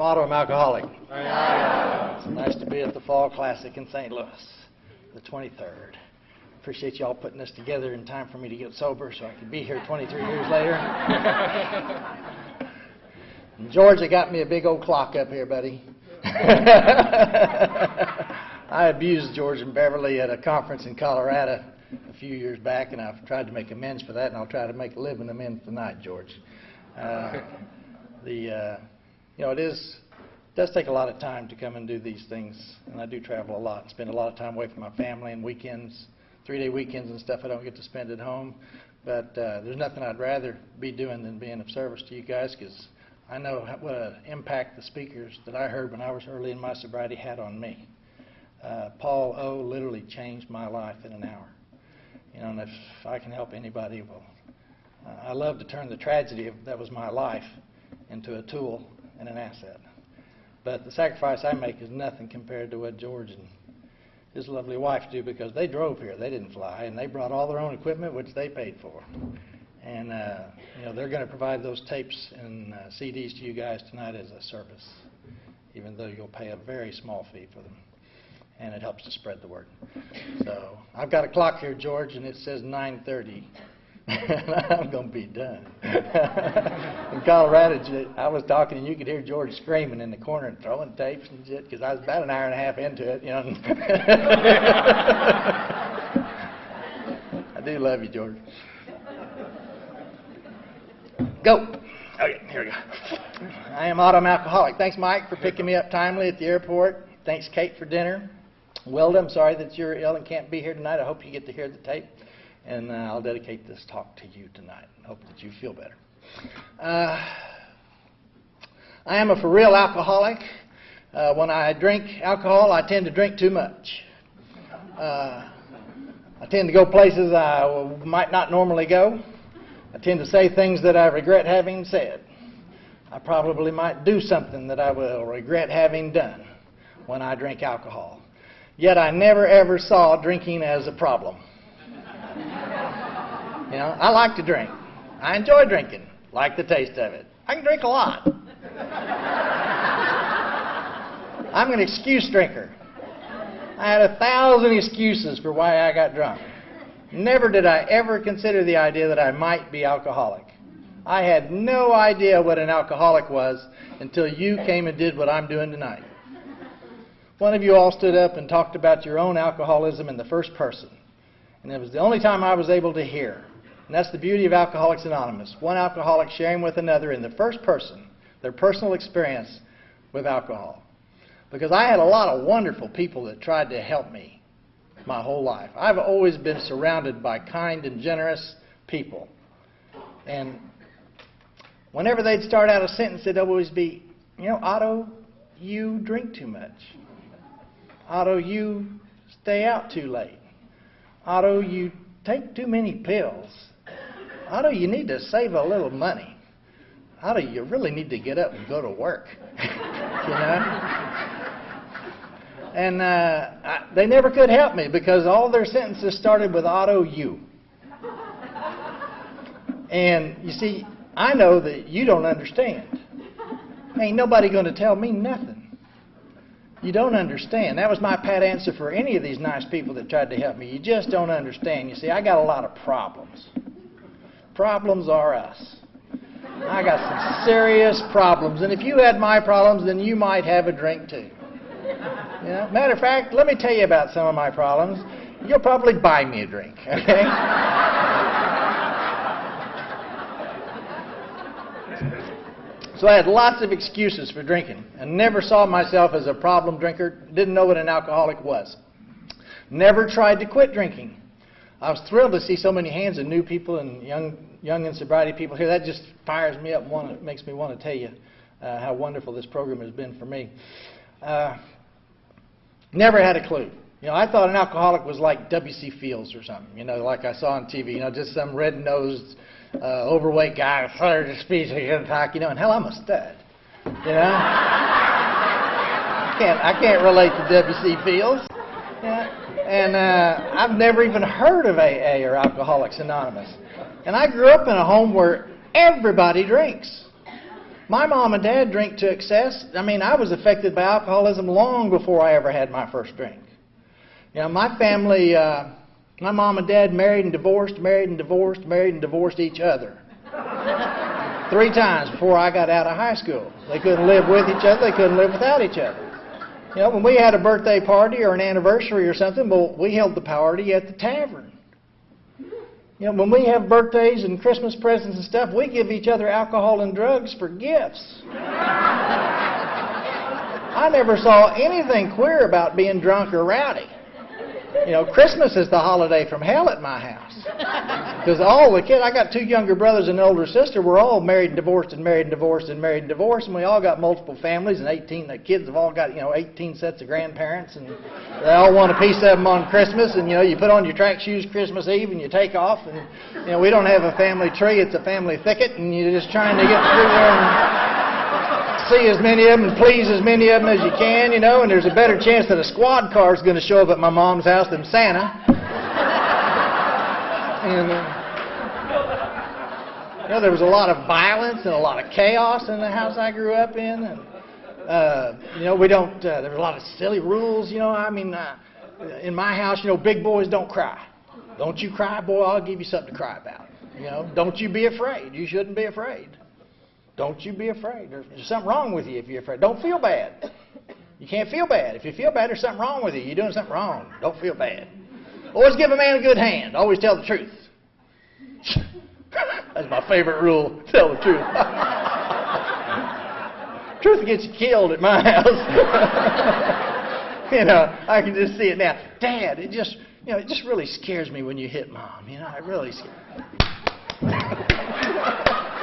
Otto M alcoholic. It's nice to be at the Fall Classic in St. Louis, the 23rd. Appreciate y'all putting this together in time for me to get sober so I can be here 23 years later. And George, they got me a big old clock up here, buddy. I abused George and Beverly at a conference in Colorado a few years back, and I've tried to make amends for that, and I'll try to make a living amends tonight, George. It does take a lot of time to come and do these things, and I do travel a lot and spend a lot of time away from my family and weekends, 3-day weekends and stuff I don't get to spend at home. But there's nothing I'd rather be doing than being of service to you guys, because I know what an impact the speakers that I heard when I was early in my sobriety had on me. Paul O. literally changed my life in an hour. And if I can help anybody, well, I love to turn the tragedy that was my life into a tool and an asset. But the sacrifice I make is nothing compared to what George and his lovely wife do, because they drove here. They didn't fly, and they brought all their own equipment, which they paid for. And they're going to provide those tapes and CDs to you guys tonight as a service, even though you'll pay a very small fee for them. And it helps to spread the word. So I've got a clock here, George, and it says 9:30. I'm going to be done. In Colorado, I was talking, and you could hear George screaming in the corner and throwing tapes and shit, because I was about an hour and a half into it. I do love you, George. Go. Okay, here we go. I am Otto M alcoholic. Thanks, Mike, for picking me up timely at the airport. Thanks, Kate, for dinner. Wilda, I'm sorry that you're ill and can't be here tonight. I hope you get to hear the tape. And I'll dedicate this talk to you tonight. I hope that you feel better. I am a for-real alcoholic. When I drink alcohol, I tend to drink too much. I tend to go places I might not normally go. I tend to say things that I regret having said. I probably might do something that I will regret having done when I drink alcohol. Yet I never ever saw drinking as a problem. I like to drink. I enjoy drinking. Like the taste of it. I can drink a lot. I'm an excuse drinker. I had 1,000 excuses for why I got drunk. Never did I ever consider the idea that I might be alcoholic. I had no idea what an alcoholic was until you came and did what I'm doing tonight. One of you all stood up and talked about your own alcoholism in the first person. And it was the only time I was able to hear. And that's the beauty of Alcoholics Anonymous. One alcoholic sharing with another in the first person their personal experience with alcohol. Because I had a lot of wonderful people that tried to help me my whole life. I've always been surrounded by kind and generous people. And whenever they'd start out a sentence, it'd always be, Otto, you drink too much. Otto, you stay out too late. Otto, you take too many pills. Otto, you need to save a little money. Otto, you really need to get up and go to work. And they never could help me, because all their sentences started with Otto, you. And you see, I know that you don't understand. Ain't nobody going to tell me nothing. You don't understand. That was my pat answer for any of these nice people that tried to help me. You just don't understand. You see, I got a lot of problems. Problems are us. I got some serious problems. And if you had my problems, then you might have a drink too. Matter of fact, let me tell you about some of my problems. You'll probably buy me a drink, okay? So I had lots of excuses for drinking and never saw myself as a problem drinker, didn't know what an alcoholic was. Never tried to quit drinking. I was thrilled to see so many hands of new people and young in sobriety people here. That just fires me up and makes me want to tell you how wonderful this program has been for me. Never had a clue. I thought an alcoholic was like W.C. Fields or something, like I saw on TV, just some red-nosed, overweight guy, slurred his speech, and hell, I'm a stud, I can't relate to W.C. Fields, and I've never even heard of AA or Alcoholics Anonymous, and I grew up in a home where everybody drinks. My mom and dad drink to excess. I mean, I was affected by alcoholism long before I ever had my first drink. You know, my family, my mom and dad married and divorced, married and divorced, married and divorced each other. 3 times before I got out of high school. They couldn't live with each other. They couldn't live without each other. You know, when we had a birthday party or an anniversary or something, well, we held the party at the tavern. You know, when we have birthdays and Christmas presents and stuff, we give each other alcohol and drugs for gifts. I never saw anything queer about being drunk or rowdy. You know, Christmas is the holiday from hell at my house. Because all the kids, I got 2 younger brothers and an older sister, we're all married and divorced and married and divorced and married and divorced, and we all got multiple families, and the kids have all got, 18 sets of grandparents, and they all want a piece of them on Christmas, and, you put on your track shoes Christmas Eve and you take off, and, we don't have a family tree, it's a family thicket, and you're just trying to get through there and see as many of them and please as many of them as you can, and there's a better chance that a squad car is going to show up at my mom's house than Santa. And, there was a lot of violence and a lot of chaos in the house I grew up in. And, there were a lot of silly rules, in my house, big boys don't cry. Don't you cry, boy, I'll give you something to cry about. Don't you be afraid. You shouldn't be afraid. Don't you be afraid. There's something wrong with you if you're afraid. Don't feel bad. You can't feel bad. If you feel bad, there's something wrong with you. You're doing something wrong. Don't feel bad. Always give a man a good hand. Always tell the truth. That's my favorite rule. Tell the truth. Truth gets you killed at my house. I can just see it now. Dad, it just really scares me when you hit Mom. It really scares me.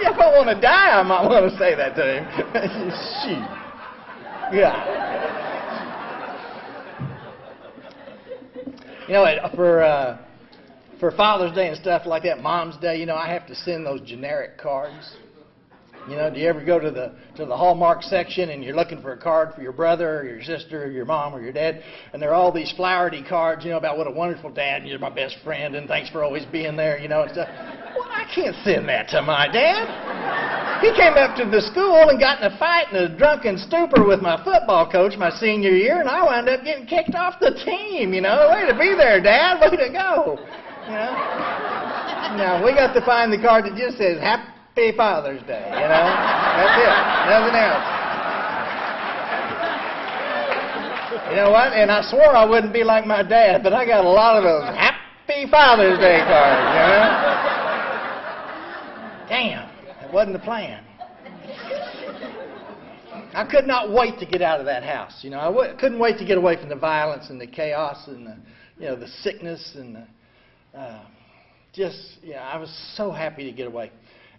If I want to die, I might want to say that to him. Shoot. Yeah. For Father's Day and stuff like that, Mom's Day, I have to send those generic cards. Do you ever go to the Hallmark section and you're looking for a card for your brother or your sister or your mom or your dad, and there are all these flowery cards, about what a wonderful dad, and you're my best friend, and thanks for always being there, and stuff. Well, I can't send that to my dad. He came up to the school and got in a fight in a drunken stupor with my football coach my senior year, and I wound up getting kicked off the team, Way to be there, Dad. Way to go. Now, we got to find the card that just says, Happy Father's Day, That's it. Nothing else. You know what? And I swore I wouldn't be like my dad, but I got a lot of those Happy Father's Day cards, Damn, that wasn't the plan. I could not wait to get out of that house. I couldn't wait to get away from the violence and the chaos and the sickness and I was so happy to get away.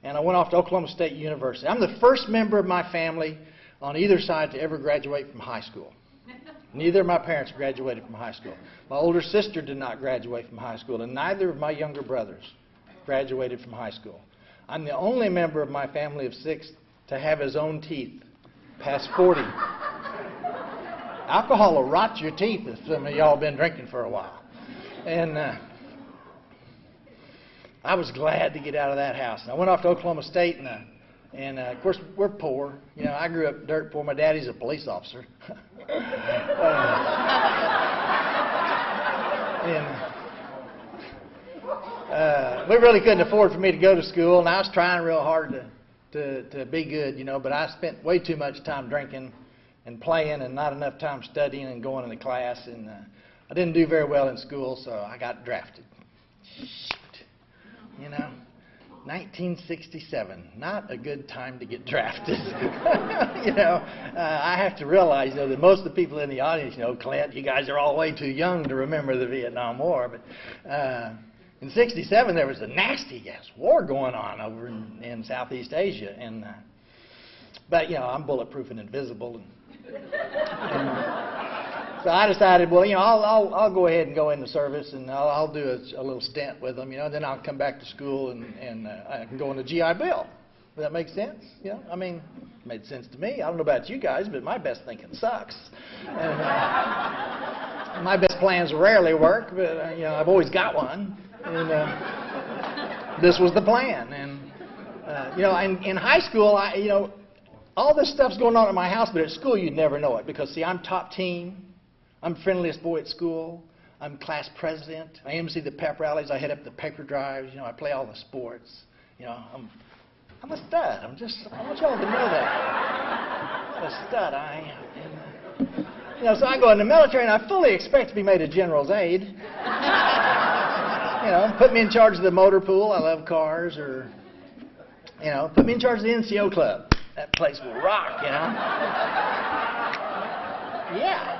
And I went off to Oklahoma State University. I'm the first member of my family on either side to ever graduate from high school. Neither of my parents graduated from high school. My older sister did not graduate from high school, and neither of my younger brothers graduated from high school. I'm the only member of my family of 6 to have his own teeth past 40. Alcohol will rot your teeth if some of y'all been drinking for a while. And I was glad to get out of that house. And I went off to Oklahoma State, and of course, we're poor. I grew up dirt poor. My daddy's a police officer. We really couldn't afford for me to go to school, and I was trying real hard to be good, but I spent way too much time drinking and playing and not enough time studying and going into class, and I didn't do very well in school, so I got drafted. Shoot. 1967, not a good time to get drafted. I have to realize, that most of the people in the audience, Clint, you guys are all way too young to remember the Vietnam War, but in 67 there was a nasty-ass war going on over in Southeast Asia, and but I'm bulletproof and invisible, and so I decided, well, I'll go ahead and go into service, and I'll do a little stint with them, then I'll come back to school, and I can go on the GI Bill. Does that make sense? It made sense to me. I don't know about you guys, but my best thinking sucks. And, my best plans rarely work, but I've always got one, and this was the plan. And in high school, all this stuff's going on at my house, but at school you'd never know it because, see, I'm top team. I'm friendliest boy at school. I'm class president. I MC the pep rallies. I head up the paper drives. I play all the sports. I'm a stud. I want y'all to know that. I'm a stud, I am. And, so I go in the military, and I fully expect to be made a general's aide. Put me in charge of the motor pool. I love cars. Or, put me in charge of the NCO club. That place will rock, Yeah.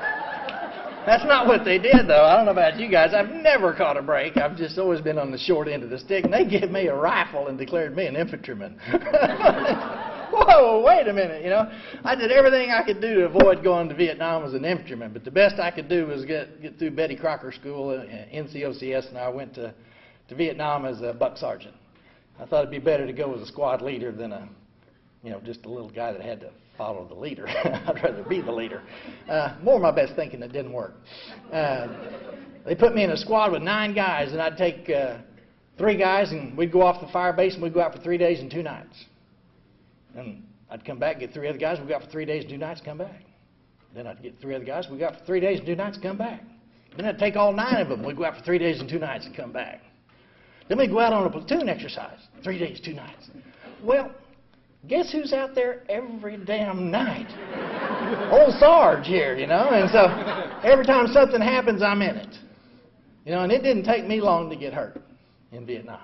That's not what they did, though. I don't know about you guys. I've never caught a break. I've just always been on the short end of the stick. And they gave me a rifle and declared me an infantryman. Whoa, wait a minute, I did everything I could do to avoid going to Vietnam as an infantryman. But the best I could do was get through Betty Crocker School, NCOCS, and I went to Vietnam as a buck sergeant. I thought it'd be better to go as a squad leader than just a little guy that had to follow the leader. I'd rather be the leader. More of my best thinking, it didn't work. They put me in a squad with 9 guys, and I'd take 3 guys, and we'd go off the fire base, and we'd go out for 3 days and 2 nights. And I'd come back, get 3 other guys, we'd go out for 3 days and 2 nights, come back. Then I'd get 3 other guys, we'd go out for 3 days and 2 nights, come back. Then I'd take all 9 of them, we'd go out for 3 days and 2 nights and come back. Then we'd go out on a platoon exercise, 3 days, 2 nights. Well, guess who's out there every damn night? Old Sarge here, And so every time something happens, I'm in it. And it didn't take me long to get hurt in Vietnam.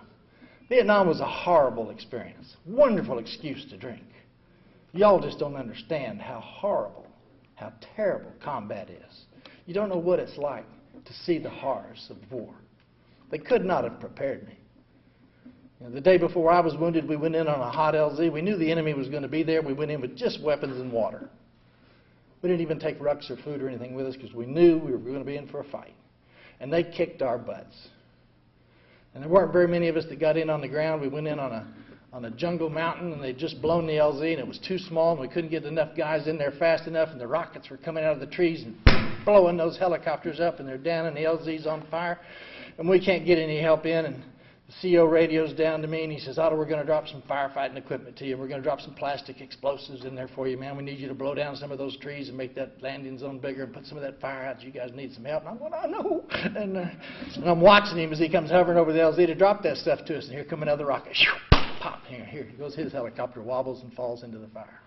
Vietnam was a horrible experience. Wonderful excuse to drink. Y'all just don't understand how horrible, how terrible combat is. You don't know what it's like to see the horrors of war. They could not have prepared me. The day before I was wounded, we went in on a hot LZ. We knew the enemy was going to be there. We went in with just weapons and water. We didn't even take rucks or food or anything with us because we knew we were going to be in for a fight. And they kicked our butts. And there weren't very many of us that got in on the ground. We went in on a jungle mountain, and they'd just blown the LZ, and it was too small, and we couldn't get enough guys in there fast enough, and the rockets were coming out of the trees and blowing those helicopters up, and they're down, and the LZ's on fire. And we can't get any help in, and the CO radios down to me, and he says, Otto, we're going to drop some firefighting equipment to you. We're going to drop some plastic explosives in there for you, man. We need you to blow down some of those trees and make that landing zone bigger and put some of that fire out. You guys need some help. And I'm going, I know. And I'm watching him as he comes hovering over the LZ to drop that stuff to us. And here come another rocket. Pop. Here goes his helicopter, wobbles and falls into the fire.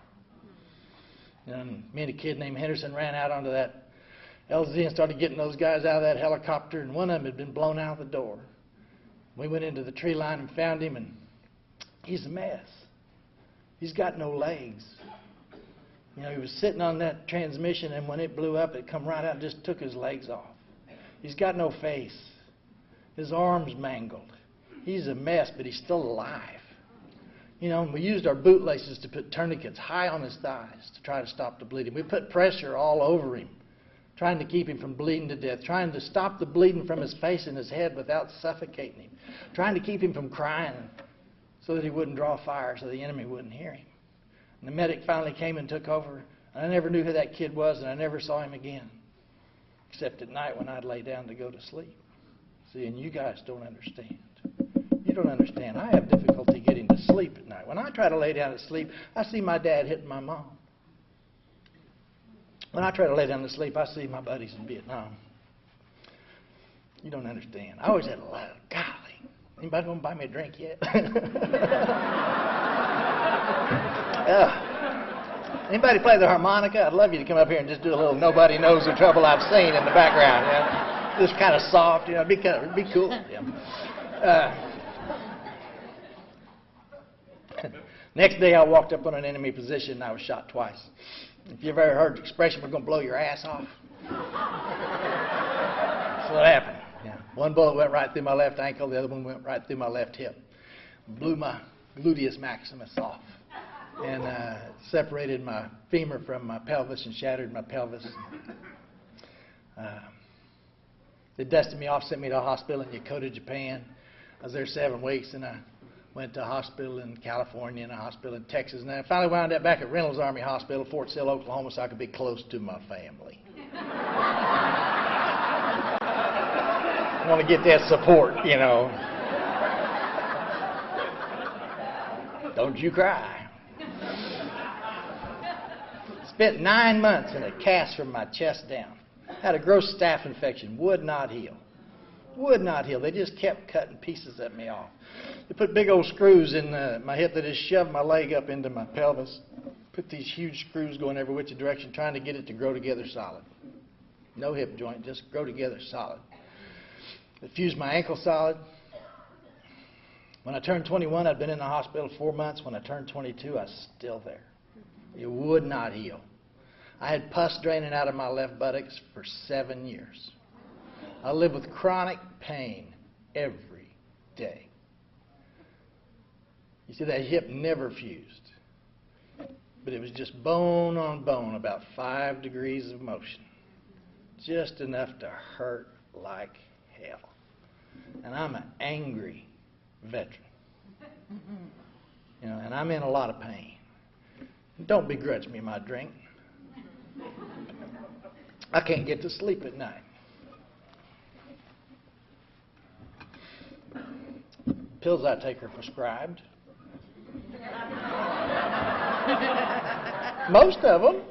And me and a kid named Henderson ran out onto that LZ and started getting those guys out of that helicopter, and one of them had been blown out the door. We went into the tree line and found him, and he's a mess. He's got no legs. He was sitting on that transmission, and when it blew up, it come right out and just took his legs off. He's got no face. His arm's mangled. He's a mess, but he's still alive. And we used our bootlaces to put tourniquets high on his thighs to try to stop the bleeding. We put pressure all over him, trying to keep him from bleeding to death, trying to stop the bleeding from his face and his head without suffocating him, trying to keep him from crying so that he wouldn't draw fire, so the enemy wouldn't hear him. And the medic finally came and took over. And I never knew who that kid was, and I never saw him again, except at night when I'd lay down to go to sleep. See, and you guys don't understand. You don't understand. I have difficulty getting to sleep at night. When I try to lay down to sleep, I see my dad hitting my mom. When I try to lay down to sleep, I see my buddies in Vietnam. You don't understand. I always had a lot of, golly, anybody going to buy me a drink yet? Anybody play the harmonica? I'd love you to come up here and just do a little Nobody Knows the Trouble I've Seen in the background. Just kind of soft, it'd be cool. Next day, I walked up on an enemy position, and I was shot twice. If you've ever heard the expression, we're going to blow your ass off. That's what happened. One bullet went right through my left ankle. The other one went right through my left hip. Blew my gluteus maximus off. And separated my femur from my pelvis and shattered my pelvis. They dusted me off, sent me to a hospital in Yokota, Japan. I was there 7 weeks, and I went to a hospital in California and a hospital in Texas. And I finally wound up back at Reynolds Army Hospital, Fort Sill, Oklahoma, so I could be close to my family. I want to get that support, Don't you cry. Spent 9 months in a cast from my chest down. Had a gross staph infection. Would not heal. Would not heal. They just kept cutting pieces of me off. They put big old screws in my hip that just shoved my leg up into my pelvis. Put these huge screws going every which direction, trying to get it to grow together solid. No hip joint, just grow together solid. They fused my ankle solid. When I turned 21, I'd been in the hospital 4 months. When I turned 22, I was still there. It would not heal. I had pus draining out of my left buttocks for 7 years. I lived with chronic pain every day. You see, that hip never fused. But it was just bone on bone, about 5 degrees of motion. Just enough to hurt like hell. And I'm an angry veteran. You know, and I'm in a lot of pain. Don't begrudge me my drink. I can't get to sleep at night. Pills I take are prescribed. Most of them.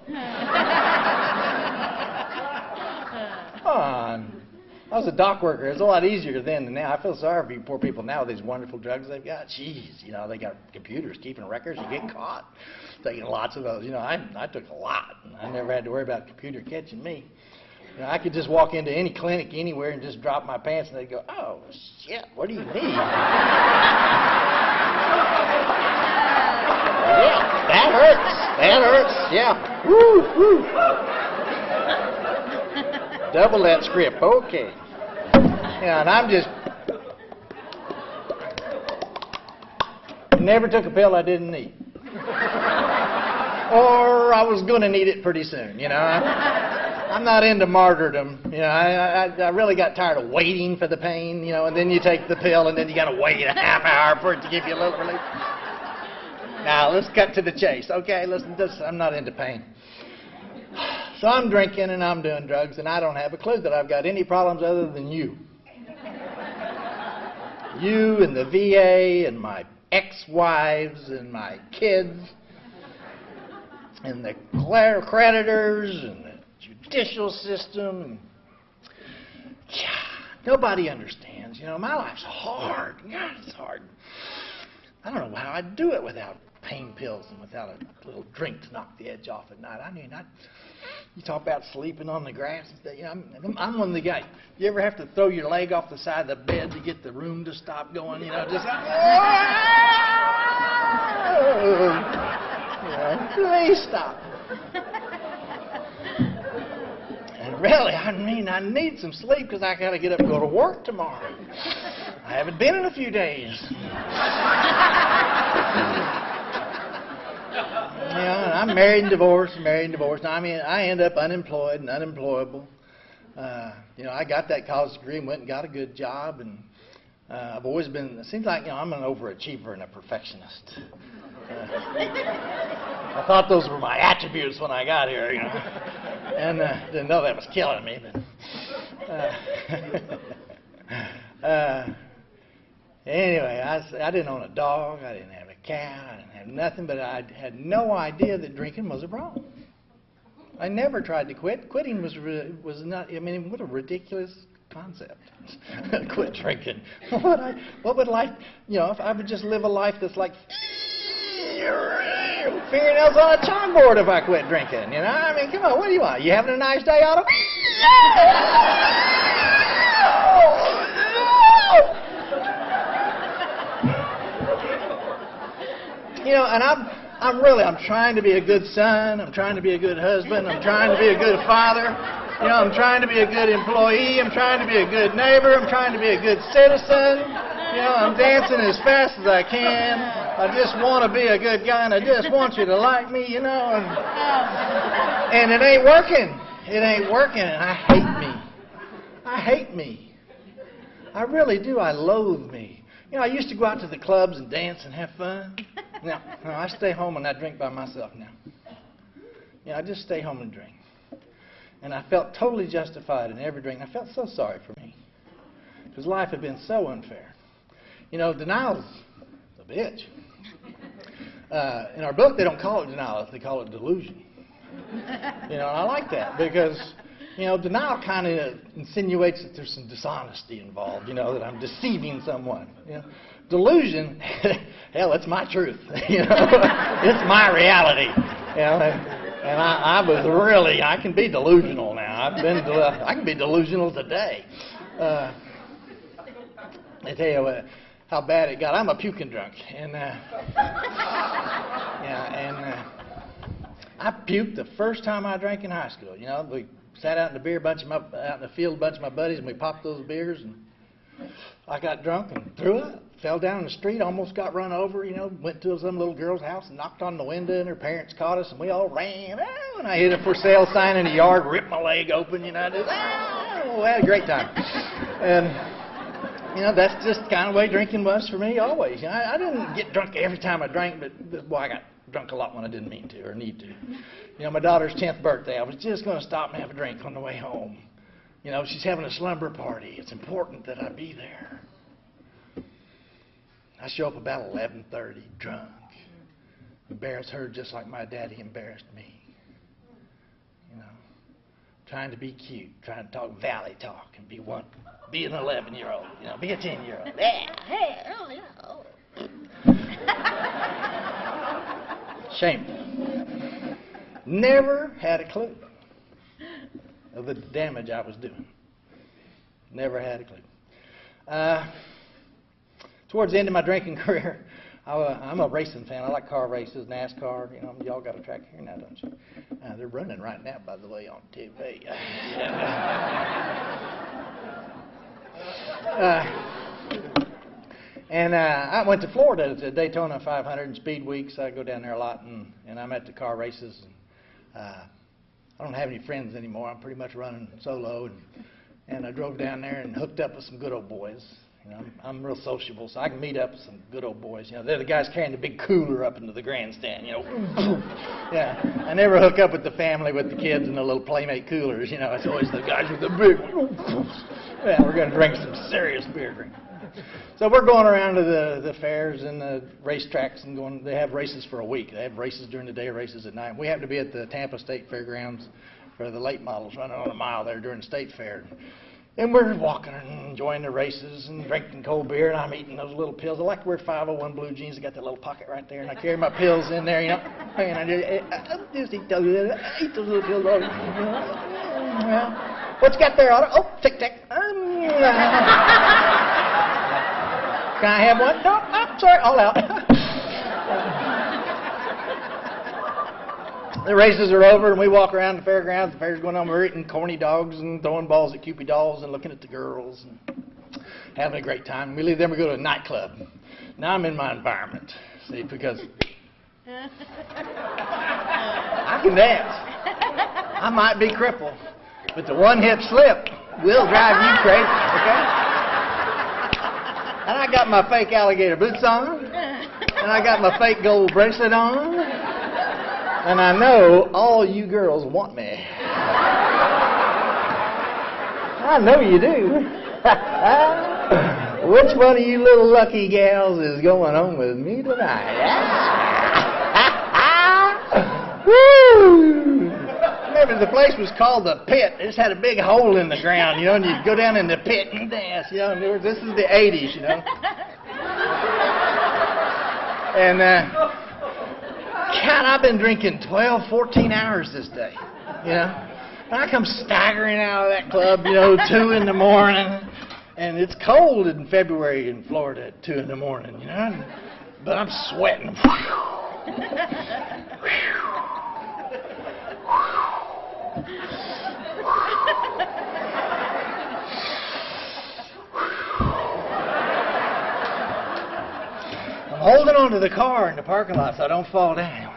I was a dock worker. It's a lot easier then than now. I feel sorry for you poor people now with these wonderful drugs they've got. Jeez, you know, they got computers keeping records. You get caught taking lots of those. You know, I took a lot. I never had to worry about a computer catching me. You know, I could just walk into any clinic anywhere and just drop my pants and they'd go, oh, shit, what do you need? Yeah, that hurts. That hurts. Yeah. Woo, woo. Double that script. Okay. Yeah, and I'm just... Never took a pill I didn't need. Or I was going to need it pretty soon, you know. I'm not into martyrdom. You know, I really got tired of waiting for the pain, you know, and then you take the pill and then you got to wait a half hour for it to give you a little relief. Now, let's cut to the chase. Okay, listen, I'm not into pain. So I'm drinking and I'm doing drugs and I don't have a clue that I've got any problems other than you. You and the VA and my ex-wives and my kids and the creditors and the judicial system. And, nobody understands. You know, my life's hard. God, it's hard. I don't know how I'd do it without pain pills and without a little drink to knock the edge off at night. I mean, you talk about sleeping on the grass. You know, I'm one of the guys. You ever have to throw your leg off the side of the bed to get the room to stop going? You know, just please stop. And really, I mean, I need some sleep because I got to get up and go to work tomorrow. I haven't been in a few days. You know, and I'm married and divorced. Now, I mean, I end up unemployed and unemployable. You know, I got that college degree and went and got a good job. And I've always been, it seems like, you know, I'm an overachiever and a perfectionist. I thought those were my attributes when I got here, you know. And didn't know that was killing me. But anyway, I didn't own a dog. I didn't have a cat. I didn't have nothing. But I had no idea that drinking was a problem. I never tried to quit. Quitting was not. I mean, what a ridiculous concept. Quit drinking. What would life? You know, if I would just live a life that's like fingernails on a chalkboard if I quit drinking. You know, I mean, come on. What do you want? You having a nice day, Otto? You know, and I'm trying to be a good son. I'm trying to be a good husband. I'm trying to be a good father. You know, I'm trying to be a good employee. I'm trying to be a good neighbor. I'm trying to be a good citizen. You know, I'm dancing as fast as I can. I just want to be a good guy, and I just want you to like me, you know. And it ain't working. It ain't working, and I hate me. I hate me. I really do. I loathe me. You know, I used to go out to the clubs and dance and have fun. Now, I stay home and I drink by myself now. You know, I just stay home and drink. And I felt totally justified in every drink. I felt so sorry for me. Because life had been so unfair. You know, denial's a bitch. In our book, they don't call it denial. They call it delusion. You know, and I like that because, you know, denial kind of insinuates that there's some dishonesty involved, you know, that I'm deceiving someone. You know? Delusion, hell, it's my truth. You know, it's my reality. You know, and I was really, I can be delusional now. I can be delusional today. I tell you what, how bad it got. I'm a puking drunk, and I puked the first time I drank in high school. You know, we sat out in the out in the field, a bunch of my buddies, and we popped those beers, and I got drunk and threw up. Fell down the street, almost got run over. You know, went to some little girl's house and knocked on the window, and her parents caught us, and we all ran. Oh, and I hit a for sale sign in the yard, ripped my leg open. You know, I just, we had a great time. And you know, that's just the kind of way drinking was for me always. You know, I didn't get drunk every time I drank, but boy, I got drunk a lot when I didn't mean to or need to. You know, my daughter's 10th birthday, I was just going to stop and have a drink on the way home. You know, she's having a slumber party. It's important that I be there. I show up about 11:30, drunk, embarrassed her just like my daddy embarrassed me. You know, trying to be cute, trying to talk valley talk and be an 11-year-old, you know, be a 10-year-old. Shameful. Never had a clue of the damage I was doing. Never had a clue. Towards the end of my drinking career, I'm a racing fan. I like car races, NASCAR. You know, y'all got a track here now, don't you? They're running right now, by the way, on TV. I went to Florida to Daytona 500 and Speed Weeks. I go down there a lot, and I'm at the car races. And, I don't have any friends anymore. I'm pretty much running solo, and I drove down there and hooked up with some good old boys. You know, I'm real sociable, so I can meet up with some good old boys. You know, they're the guys carrying the big cooler up into the grandstand. You know, yeah. I never hook up with the family, with the kids, and the little Playmate coolers. You know, it's always the guys with the big. Yeah, we're going to drink some serious beer drink. So we're going around to the fairs and the racetracks and going. They have races for a week. They have races during the day, races at night. We happen to be at the Tampa State Fairgrounds for the late models running on a mile there during the state fair. And we're walking and enjoying the races and drinking cold beer, and I'm eating those little pills. I like to wear 501 blue jeans. I got that little pocket right there, and I carry my pills in there, you know. And I just eat those little pills. Well, what you got there, Otto? Oh, tic-tac. Can I have one? No, I'm sorry, all out. The races are over, and we walk around the fairgrounds. The fair's going on. We're eating corny dogs and throwing balls at Cupid dolls and looking at the girls and having a great time. We leave there and we go to a nightclub. Now I'm in my environment, see, because I can dance. I might be crippled, but the one hip slip will drive you crazy, okay? And I got my fake alligator boots on, and I got my fake gold bracelet on, and I know all you girls want me. I know you do. Which one of you little lucky gals is going home with me tonight? Woo! Remember, the place was called the Pit. It just had a big hole in the ground, you know, and you'd go down in the pit and dance, you know. This is the 80s, you know. And, God, I've been drinking 12, 14 hours this day, you know. And I come staggering out of that club, you know, 2 in the morning. And it's cold in February in Florida at 2 in the morning, you know. But I'm sweating. I'm holding on to the car in the parking lot so I don't fall down.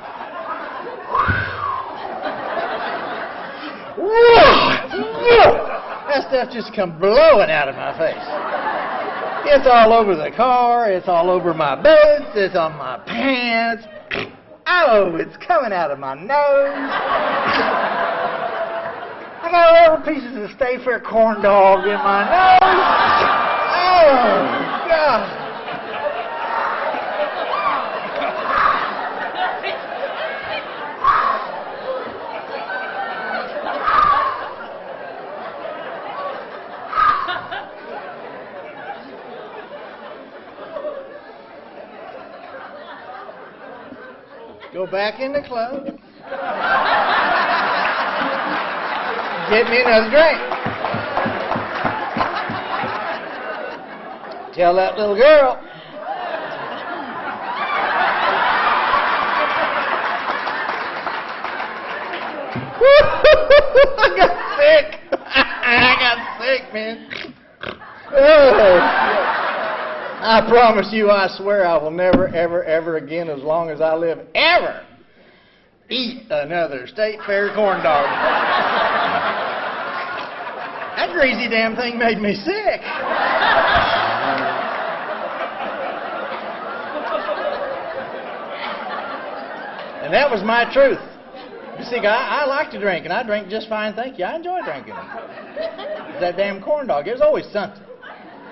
That stuff just come blowing out of my face. It's all over the car, it's all over my boots, it's on my pants. Oh, it's coming out of my nose. I got little pieces of State Fair corn dog in my nose. Oh, God. go back in the club, get me another drink. Tell that little girl, I got sick. I got sick, man. Oh, I promise you, I swear I will never, ever, ever again, as long as I live, ever eat another State Fair corn dog. That greasy damn thing made me sick. And that was my truth. You see, I like to drink, and I drink just fine, thank you. I enjoy drinking. That damn corn dog, there's always something.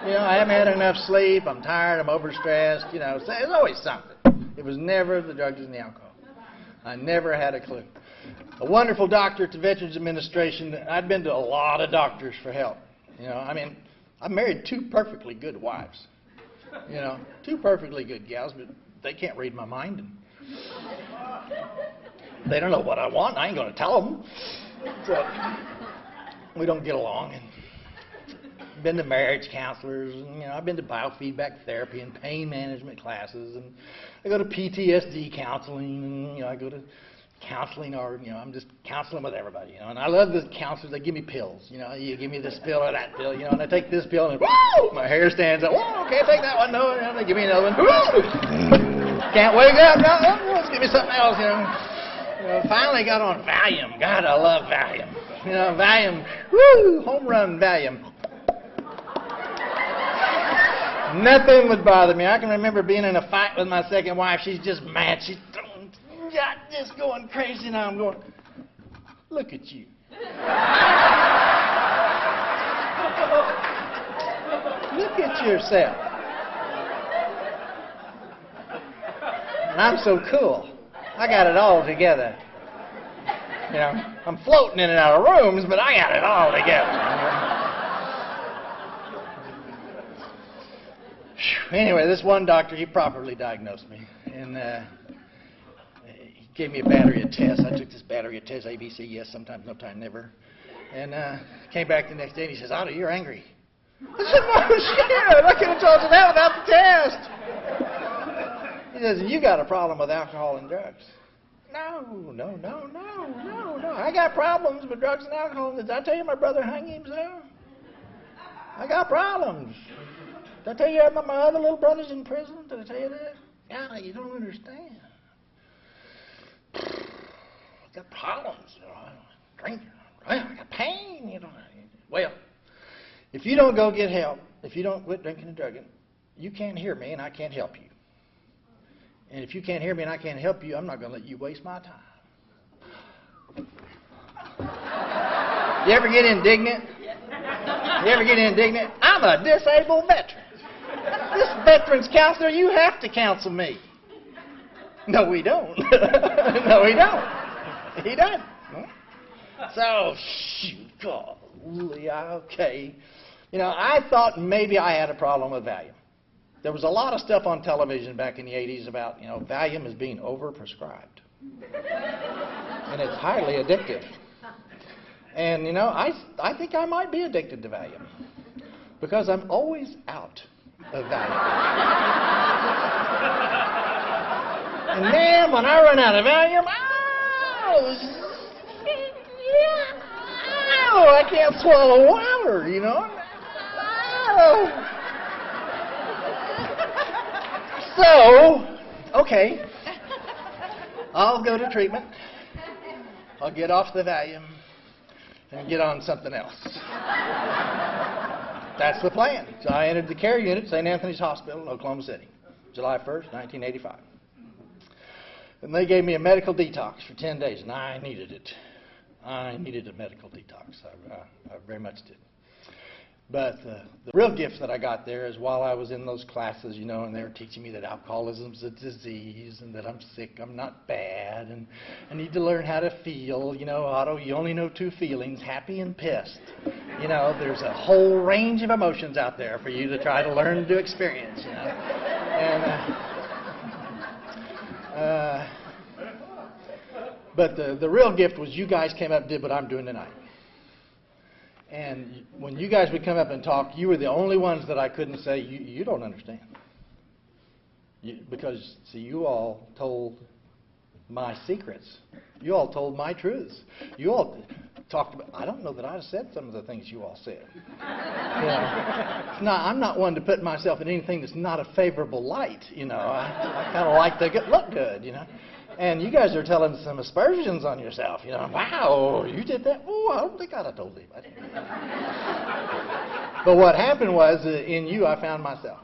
You know, I haven't had enough sleep, I'm tired, I'm overstressed, you know, so there's always something. It was never the drugs and the alcohol. I never had a clue. A wonderful doctor at the Veterans Administration, I'd been to a lot of doctors for help. You know, I mean, I married 2 perfectly good wives. You know, 2 perfectly good gals, but they can't read my mind. And they don't know what I want. I ain't going to tell them. So we don't get along. And been to marriage counselors, and, you know, I've been to biofeedback therapy and pain management classes, and I go to PTSD counseling, and, you know, I go to counseling, or, you know, I'm just counseling with everybody, you know, and I love the counselors. They give me pills, you know, you give me this pill or that pill, you know, and I take this pill, and whoa, my hair stands up. Whoa, okay, take that one. No, you know, they give me another one. Whoa, can't wake up. No, let's give me something else, you know. Finally got on Valium. God, I love Valium. You know, Valium, woo, home run Valium. Nothing would bother me. I can remember being in a fight with my second wife. She's just mad. She's just going crazy. Now I'm going, look at you. Look at yourself. And I'm so cool. I got it all together. You know, I'm floating in and out of rooms, but I got it all together. Anyway, this one doctor, he properly diagnosed me. And he gave me a battery of tests. I took this battery of tests, ABC, yes, sometimes, no time, never. And came back the next day, and he says, Otto, you're angry. I said, no, shit, I could have told you that without the test. He says, you got a problem with alcohol and drugs. No. I got problems with drugs and alcohol. Did I tell you my brother hung himself? I got problems. Did I tell you my other little brother's in prison? Did I tell you that? Yeah, you don't understand. I got problems. You know, I drink. I got pain. You know. Well, if you don't go get help, if you don't quit drinking and drugging, you can't hear me and I can't help you. And if you can't hear me and I can't help you, I'm not going to let you waste my time. You ever get indignant? I'm a disabled veteran. This veterans counselor, you have to counsel me. No, we don't. No, we don't. He doesn't. So, shoot, golly, okay. You know, I thought maybe I had a problem with Valium. There was a lot of stuff on television back in the 80s about, you know, Valium is being overprescribed. And it's highly addictive. And, you know, I think I might be addicted to Valium. Because I'm always out of Valium. And man, when I run out of Valium, I can't swallow water, you know. So, okay, I'll go to treatment. I'll get off the Valium and get on something else. That's the plan. So I entered the care unit at St. Anthony's Hospital in Oklahoma City, July 1st, 1985. And they gave me a medical detox for 10 days, and I needed it. I needed a medical detox. I very much did. But the real gift that I got there is while I was in those classes, you know, and they were teaching me that alcoholism's a disease and that I'm sick, I'm not bad, and I need to learn how to feel. You know, Otto, you only know 2 feelings, happy and pissed. You know, there's a whole range of emotions out there for you to try to learn to experience, you know. And But the real gift was you guys came up and did what I'm doing tonight. And when you guys would come up and talk, you were the only ones that I couldn't say, you don't understand. Because, see, you all told my secrets. You all told my truths. You all talked about, I don't know that I said some of the things you all said. Now, I'm not one to put myself in anything that's not a favorable light, I kind of like to look good, And you guys are telling some aspersions on yourself, Wow, you did that? Oh, I don't think I'd have told anybody. But what happened was, in you, I found myself.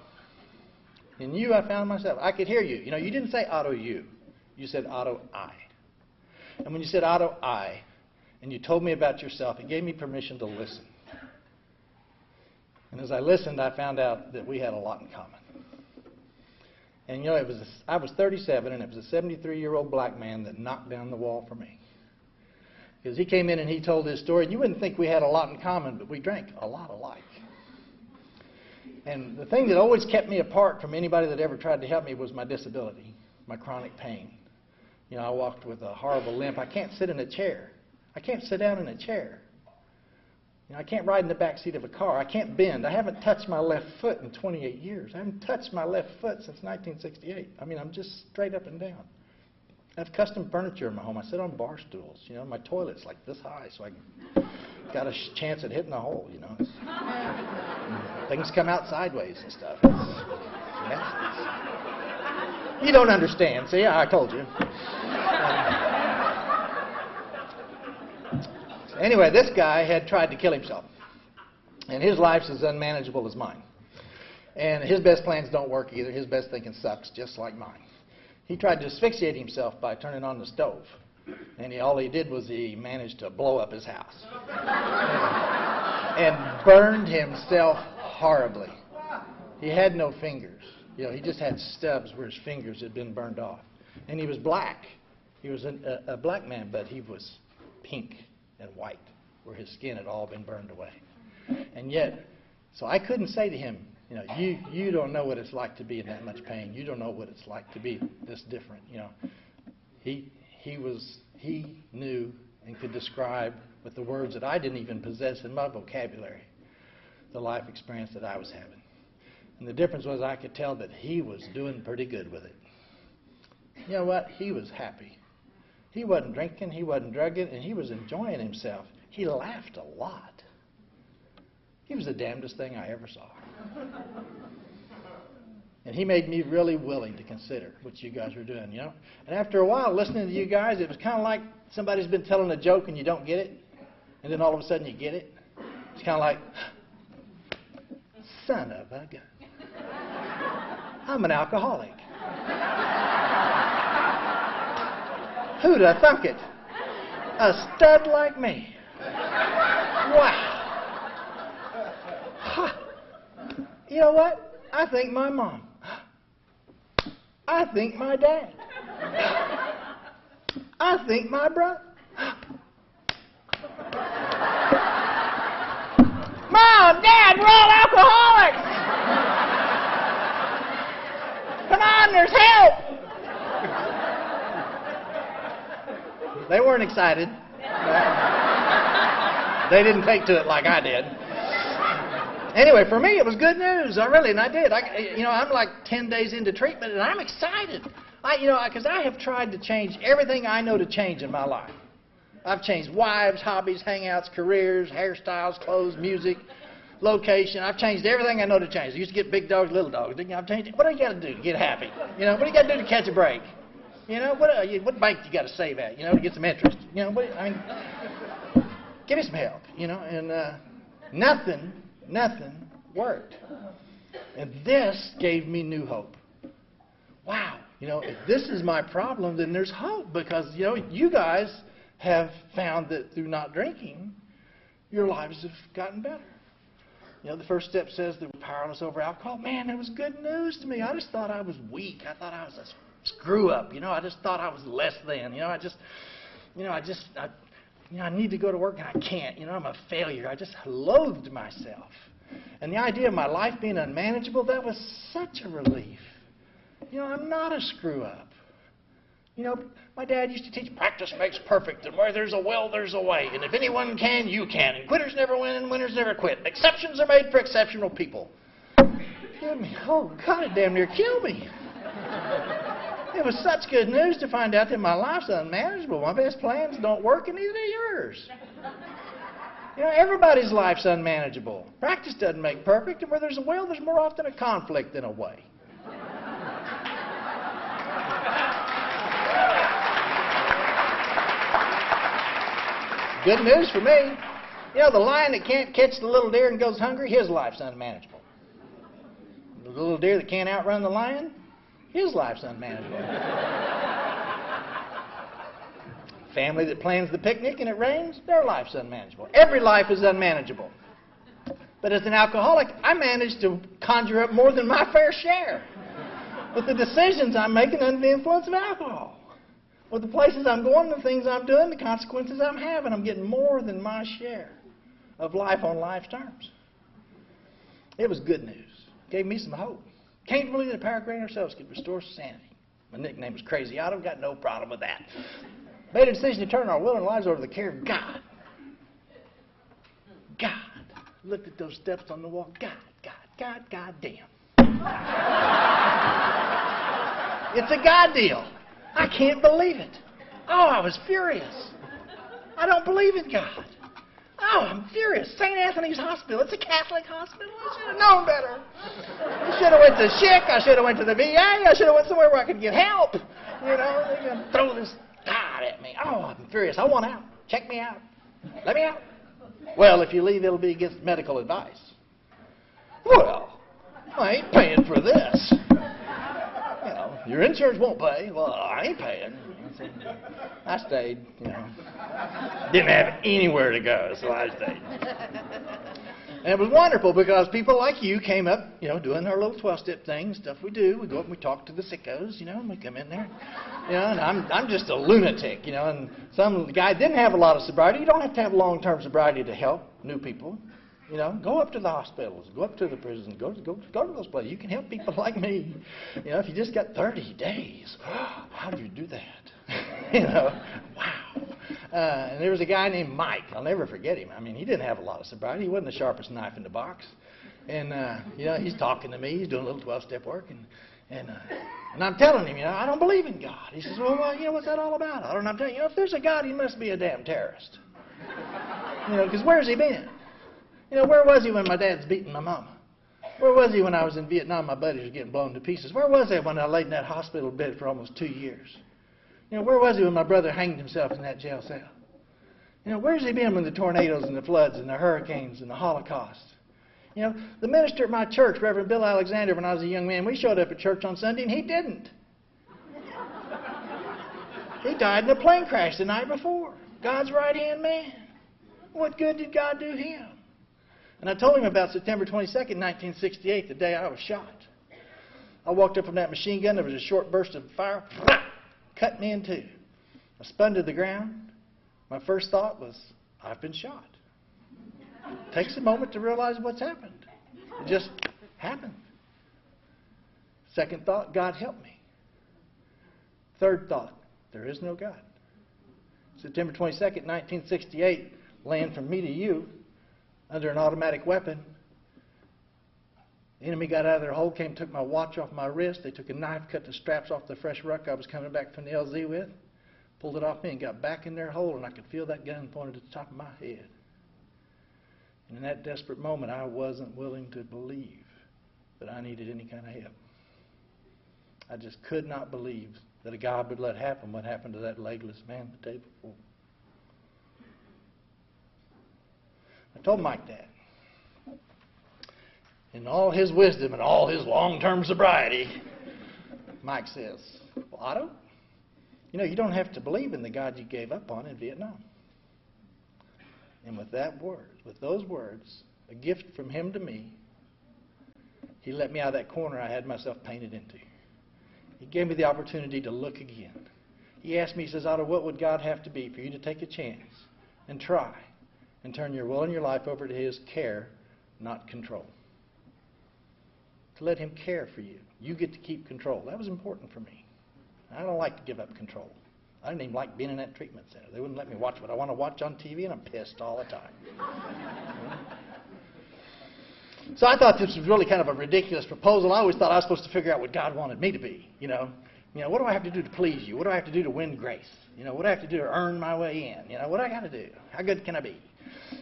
In you, I found myself. I could hear you. You didn't say Otto, you. You said Otto, I. And when you said Otto, I, and you told me about yourself, it gave me permission to listen. And as I listened, I found out that we had a lot in common. And I was 37, and it was a 73-year-old black man that knocked down the wall for me. Because he came in and he told his story, and you wouldn't think we had a lot in common, but we drank a lot alike. And the thing that always kept me apart from anybody that ever tried to help me was my disability, my chronic pain. I walked with a horrible limp. I can't sit in a chair. I can't sit down in a chair. I can't ride in the back seat of a car. I can't bend. I haven't touched my left foot in 28 years. I haven't touched my left foot since 1968. I'm just straight up and down. I have custom furniture in my home. I sit on bar stools. My toilet's like this high, so I got a chance at hitting a hole. Things come out sideways and stuff. You don't understand. See, I told you. Anyway, this guy had tried to kill himself. And his life's as unmanageable as mine. And his best plans don't work either. His best thinking sucks, just like mine. He tried to asphyxiate himself by turning on the stove. And all he did was he managed to blow up his house. And burned himself horribly. He had no fingers. He just had stubs where his fingers had been burned off. And he was black. He was a black man, but he was pink and white, where his skin had all been burned away. And yet, so I couldn't say to him, you don't know what it's like to be in that much pain. You don't know what it's like to be this different. He knew and could describe with the words that I didn't even possess in my vocabulary the life experience that I was having. And the difference was I could tell that he was doing pretty good with it. You know what? He was happy. He wasn't drinking, he wasn't drugging, and he was enjoying himself. He laughed a lot. He was the damnedest thing I ever saw. And he made me really willing to consider what you guys were doing, And after a while, listening to you guys, it was kind of like somebody's been telling a joke and you don't get it, and then all of a sudden you get it. It's kind of like, son of a gun. I'm an alcoholic. Who'd have thunk it? A stud like me. Wow. Huh. You know what? I think my mom. I think my dad. I think my brother. Mom, Dad, we're all alcoholics. Come on, there's help. They weren't excited. They didn't take to it like I did. Anyway, for me, it was good news. I did. I'm like 10 days into treatment, and I'm excited. Because I have tried to change everything I know to change in my life. I've changed wives, hobbies, hangouts, careers, hairstyles, clothes, music, location. I've changed everything I know to change. I used to get big dogs, little dogs. I've changed it. What do you got to do to get happy? What do you got to do to catch a break? What bank you got to save at? To get some interest. Give me some help. And nothing worked. And this gave me new hope. Wow. If this is my problem, then there's hope because you guys have found that through not drinking, your lives have gotten better. The first step says that we're powerless over alcohol. Man, that was good news to me. I just thought I was weak. I thought I was a screw up. I just thought I was less than. I need to go to work and I can't. I'm a failure. I just loathed myself. And the idea of my life being unmanageable, that was such a relief. I'm not a screw up. You know, my dad used to teach practice makes perfect, and where there's a will, there's a way. And if anyone can, you can. And quitters never win, and winners never quit. Exceptions are made for exceptional people. Killed me. Oh, God, it damn near killed me. It was such good news to find out that my life's unmanageable. My best plans don't work, and neither do yours. You know, everybody's life's unmanageable. Practice doesn't make perfect, and where there's a will, there's more often a conflict than a way. Good news for me. You know, the lion that can't catch the little deer and goes hungry, his life's unmanageable. The little deer that can't outrun the lion, his life's unmanageable. Family that plans the picnic and it rains, their life's unmanageable. Every life is unmanageable. But as an alcoholic, I manage to conjure up more than my fair share with the decisions I'm making under the influence of alcohol. With the places I'm going, the things I'm doing, the consequences I'm having. I'm getting more than my share of life on life's terms. It was good news. Gave me some hope. Can't believe that the power greater ourselves could restore sanity. My nickname was Crazy Otto. Got no problem with that. Made a decision to turn our will and lives over to the care of God. God. Looked at those steps on the wall. God damn. It's a God deal. I can't believe it. Oh, I was furious. I don't believe in God. Oh, I'm furious. St. Anthony's Hospital. It's a Catholic hospital. I should have known better. I should have went to SHIC. I should have went to the VA. I should have went somewhere where I could get help. You know, they're going to throw this God at me. Oh, I'm furious. I want out. Check me out. Let me out. Well, if you leave, it'll be against medical advice. Well, I ain't paying for this. You know, your insurance won't pay. Well, I ain't paying. I stayed, you know. Didn't have anywhere to go, so I stayed. And it was wonderful because people like you came up, you know, doing our little 12-step thing, stuff we do. We go up and we talk to the sickos, you know, and we come in there. You know, and I'm just a lunatic, you know, and some guy didn't have a lot of sobriety. You don't have to have long-term sobriety to help new people. You know, go up to the hospitals, go up to the prisons, go to those places. You can help people like me. You know, if you just got 30 days, how do you do that? You know, wow. And there was a guy named Mike. I'll never forget him. I mean, he didn't have a lot of sobriety. He wasn't the sharpest knife in the box. And, you know, he's talking to me. He's doing a little 12-step work. And I'm telling him, you know, I don't believe in God. He says, well, you know, what's that all about? I don't know. I'm telling you, if there's a God, he must be a damn terrorist. You know, because where's he been? You know, where was he when my dad's beating my mama? Where was he when I was in Vietnam, my buddies were getting blown to pieces? Where was he when I laid in that hospital bed for almost 2 years? You know, where was he when my brother hanged himself in that jail cell? You know, where's he been when the tornadoes and the floods and the hurricanes and the Holocaust? You know, the minister at my church, Reverend Bill Alexander, when I was a young man, we showed up at church on Sunday and he didn't. He died in a plane crash the night before. God's right-hand man. What good did God do him? And I told him about September 22nd, 1968, the day I was shot. I walked up from that machine gun. There was a short burst of fire. Cut me in two. I spun to the ground. My first thought was, I've been shot. It takes a moment to realize what's happened. It just happened. Second thought, God help me. Third thought, there is no God. September 22nd, 1968, land from me to you, under an automatic weapon. The enemy got out of their hole, came, took my watch off my wrist. They took a knife, cut the straps off the fresh ruck I was coming back from the LZ with, pulled it off me and got back in their hole, and I could feel that gun pointed at the top of my head. And in that desperate moment, I wasn't willing to believe that I needed any kind of help. I just could not believe that a God would let happen what happened to that legless man the day before. I told Mike that. In all his wisdom and all his long-term sobriety, Mike says, well, Otto, you know, you don't have to believe in the God you gave up on in Vietnam. And with those words, a gift from him to me, he let me out of that corner I had myself painted into. He gave me the opportunity to look again. He asked me, he says, Otto, what would God have to be for you to take a chance and try and turn your will and your life over to his care, not control? To let him care for you. You get to keep control. That was important for me. I don't like to give up control. I didn't even like being in that treatment center. They wouldn't let me watch what I want to watch on TV, and I'm pissed all the time. So I thought this was really kind of a ridiculous proposal. I always thought I was supposed to figure out what God wanted me to be, what do I have to do to please you? What do I have to do to win grace? What do I have to do to earn my way in? What do I got to do? How good can I be?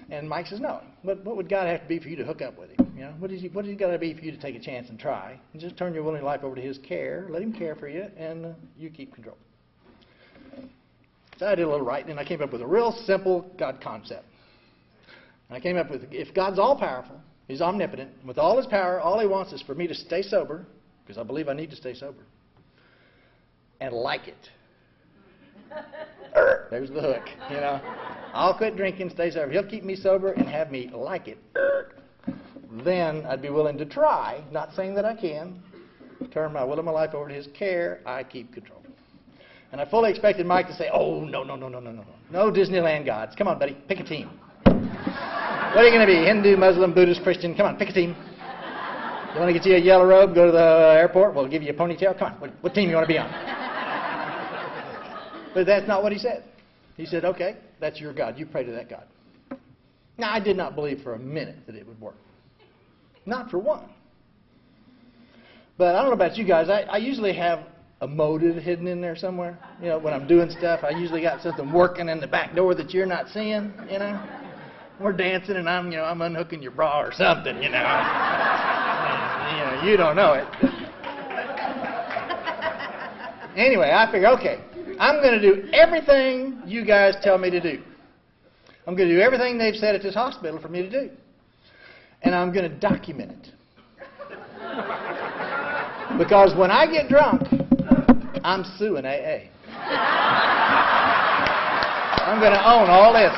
And Mike says, no. What would God have to be for you to hook up with him? What is he got to be for you to take a chance and try? And just turn your willing life over to his care. Let him care for you, and you keep control. So I did a little writing, and I came up with a real simple God concept. And I came up with, if God's all-powerful, he's omnipotent, with all his power, all he wants is for me to stay sober, because I believe I need to stay sober, and like it. There's the hook, I'll quit drinking, stay sober. He'll keep me sober and have me like it. Then I'd be willing to try, not saying that I can, turn my will and my life over to his care. I keep control. And I fully expected Mike to say, oh, no. No Disneyland gods. Come on, buddy, pick a team. What are you going to be? Hindu, Muslim, Buddhist, Christian? Come on, pick a team. You want to get you a yellow robe, go to the airport, we'll give you a ponytail? Come on, what team you want to be on? But that's not what he said. He said, okay, that's your God. You pray to that God. Now, I did not believe for a minute that it would work. Not for one. But I don't know about you guys. I usually have a motive hidden in there somewhere. When I'm doing stuff, I usually got something working in the back door that you're not seeing, We're dancing and I'm unhooking your bra or something, You don't know it. Anyway, I figure, okay, I'm going to do everything you guys tell me to do. I'm going to do everything they've said at this hospital for me to do. And I'm going to document it. Because when I get drunk, I'm suing AA. I'm going to own all this.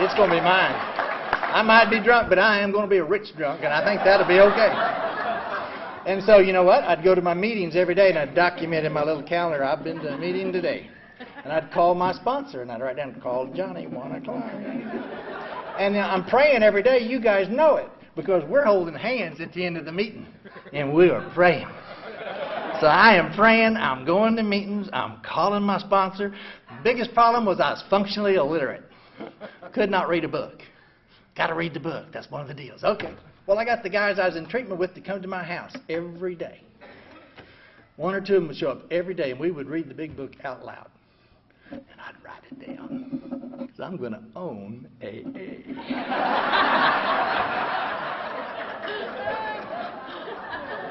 It's going to be mine. I might be drunk, but I am going to be a rich drunk, and I think that'll be okay. And so, you know what? I'd go to my meetings every day, and I'd document in my little calendar, I've been to a meeting today. And I'd call my sponsor, and I'd write down, call Johnny, 1 o'clock. And I'm praying every day. You guys know it, because we're holding hands at the end of the meeting, and we are praying. So I am praying. I'm going to meetings. I'm calling my sponsor. The biggest problem was I was functionally illiterate. Could not read a book. Got to read the book. That's one of the deals. Okay. Well, I got the guys I was in treatment with to come to my house every day. 1 or 2 of them would show up every day, and we would read the big book out loud. And I'd write it down. Because I'm going to own AA.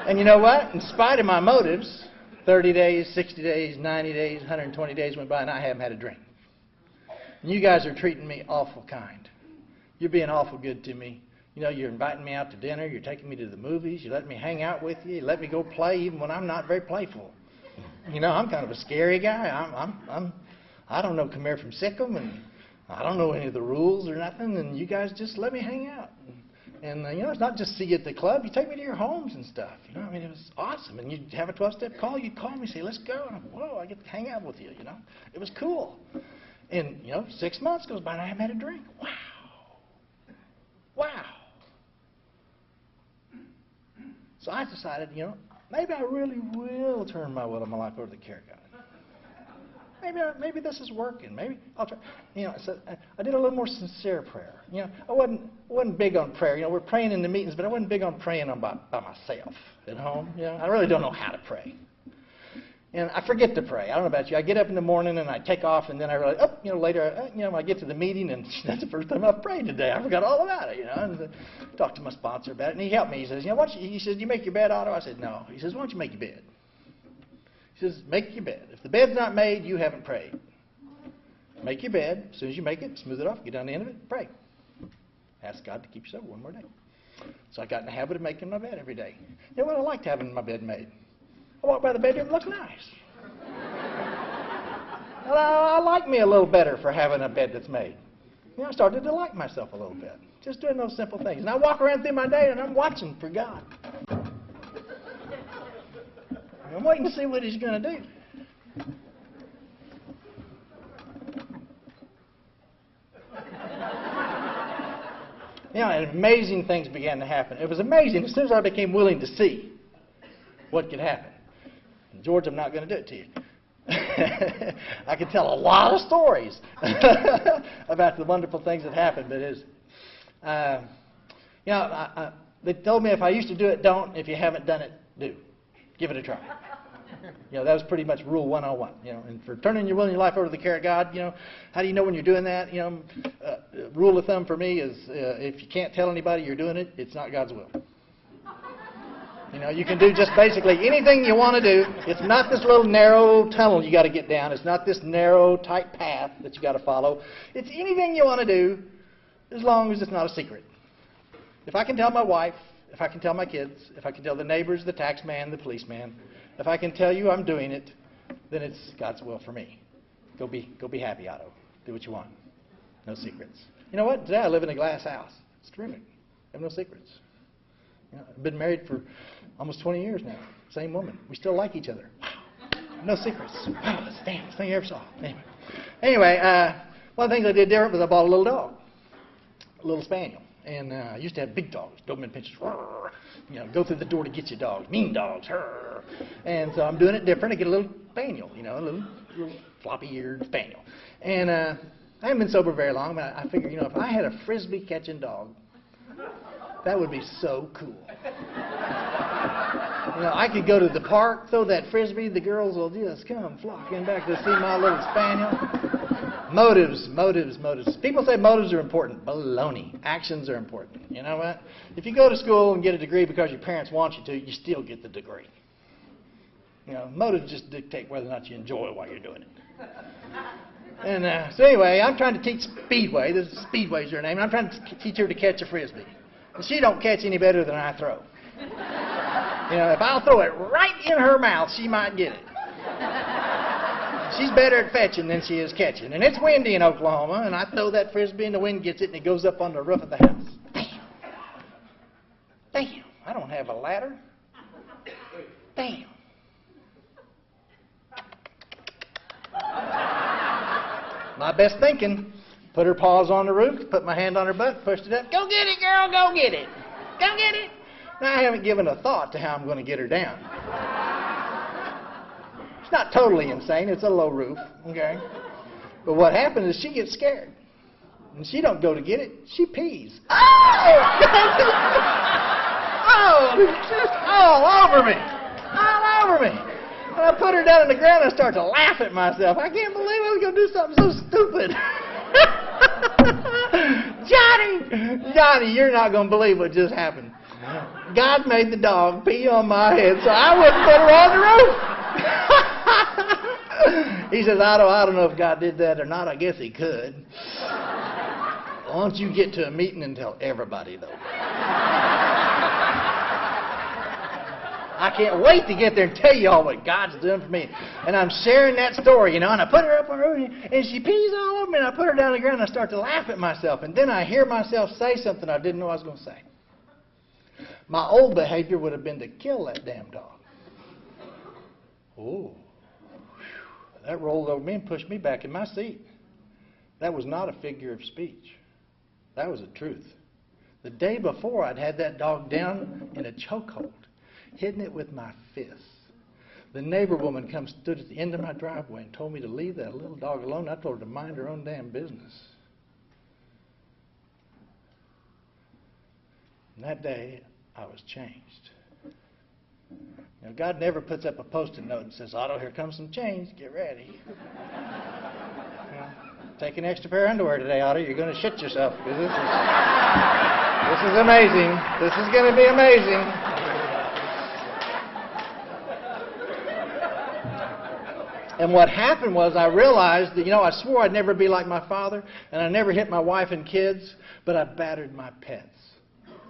And you know what? In spite of my motives, 30 days, 60 days, 90 days, 120 days went by, and I haven't had a drink. And you guys are treating me awful kind. You're being awful good to me. You're inviting me out to dinner. You're taking me to the movies. You let me hang out with you. You let me go play even when I'm not very playful. I'm kind of a scary guy. I don't know Khmer from Sikkim, and I don't know any of the rules or nothing, and you guys just let me hang out. And it's not just see you at the club. You take me to your homes and stuff. It was awesome. And you'd have a 12-step call. You'd call me, say, let's go. And whoa, I get to hang out with you, It was cool. And, 6 months goes by, and I haven't had a drink. Wow. So I decided, maybe I really will turn my will and my life over to the care of God. Maybe this is working. Maybe I'll try. So I did a little more sincere prayer. I wasn't big on prayer. We're praying in the meetings, but I wasn't big on praying by myself at home. I really don't know how to pray. And I forget to pray. I don't know about you. I get up in the morning and I take off, and then I realize, later, when I get to the meeting, and that's the first time I've prayed today. I forgot all about it, And I talked to my sponsor about it, and he helped me. He says, he says, you make your bed, Otto? I said, no. He says, why don't you make your bed? He says, make your bed. If the bed's not made, you haven't prayed. Make your bed. As soon as you make it, smooth it off, get down the end of it, pray. Ask God to keep you sober one more day. So I got in the habit of making my bed every day. I liked having my bed made. I walk by the bedroom, it looks nice. Well, I like me a little better for having a bed that's made. I started to like myself a little bit. Just doing those simple things. And I walk around through my day and I'm watching for God. I'm waiting to see what he's going to do. And amazing things began to happen. It was amazing as soon as I became willing to see what could happen. And George, I'm not going to do it to you. I could tell a lot of stories about the wonderful things that happened, but they told me if I used to do it, don't. If you haven't done it, do. Give it a try. That was pretty much rule 101. And for turning your will and your life over to the care of God, how do you know when you're doing that? Rule of thumb for me is if you can't tell anybody you're doing it, it's not God's will. You can do just basically anything you want to do. It's not this little narrow tunnel you got to get down. It's not this narrow, tight path that you got to follow. It's anything you want to do as long as it's not a secret. If I can tell my wife, if I can tell my kids, if I can tell the neighbors, the tax man, the policeman, if I can tell you I'm doing it, then it's God's will for me. Go be happy, Otto. Do what you want. No secrets. You know what? Today I live in a glass house. It's terrific. I have no secrets. I've been married for almost 20 years now. Same woman. We still like each other. Wow. No secrets. Wow, that's the damnest thing I ever saw. Anyway, one of the things I did different was I bought a little dog, a little spaniel. And I used to have big dogs, Doberman pinschers. Go through the door to get your dogs, mean dogs. And so I'm doing it different. I get a little spaniel, a little floppy-eared spaniel. And I haven't been sober very long, but I figured, if I had a frisbee catching dog, that would be so cool. I could go to the park, throw that frisbee, the girls will just come flocking back to see my little spaniel. Motives. People say motives are important. Baloney. Actions are important. You know what? If you go to school and get a degree because your parents want you to, you still get the degree. Motives just dictate whether or not you enjoy it while you're doing it. And so anyway, I'm trying to teach Speedway. Speedway's her name. I'm trying to teach her to catch a frisbee. And she don't catch any better than I throw. If I'll throw it right in her mouth, she might get it. She's better at fetching than she is catching. And it's windy in Oklahoma, and I throw that frisbee and the wind gets it and it goes up on the roof of the house. Damn. I don't have a ladder. Damn. My best thinking, put her paws on the roof, put my hand on her butt, pushed it up. Go get it, girl, go get it. Go get it. Now, I haven't given a thought to how I'm going to get her down. It's not totally insane. It's a low roof, okay? But what happens is she gets scared. And she don't go to get it. She pees. Oh! Just all over me. All over me. When I put her down on the ground, I start to laugh at myself. I can't believe I was going to do something so stupid. Johnny, you're not going to believe what just happened. God made the dog pee on my head so I wouldn't put her on the roof. He says, Otto, I don't know if God did that or not. I guess he could. Why don't you get to a meeting and tell everybody, though? I can't wait to get there and tell you all what God's doing for me. And I'm sharing that story, and I put her up on her, and she pees all over me, and I put her down on the ground, and I start to laugh at myself. And then I hear myself say something I didn't know I was going to say. My old behavior would have been to kill that damn dog. Oh, that rolled over me and pushed me back in my seat. That was not a figure of speech. That was the truth. The day before, I'd had that dog down in a chokehold, hitting it with my fists. The neighbor woman stood at the end of my driveway and told me to leave that little dog alone. I told her to mind her own damn business. And that day, I was changed. God never puts up a Post-it note and says, Otto, here comes some change. Get ready. Take an extra pair of underwear today, Otto. You're going to shit yourself. Because this is amazing. This is going to be amazing. And what happened was I realized that, I swore I'd never be like my father, and I never hit my wife and kids, but I battered my pets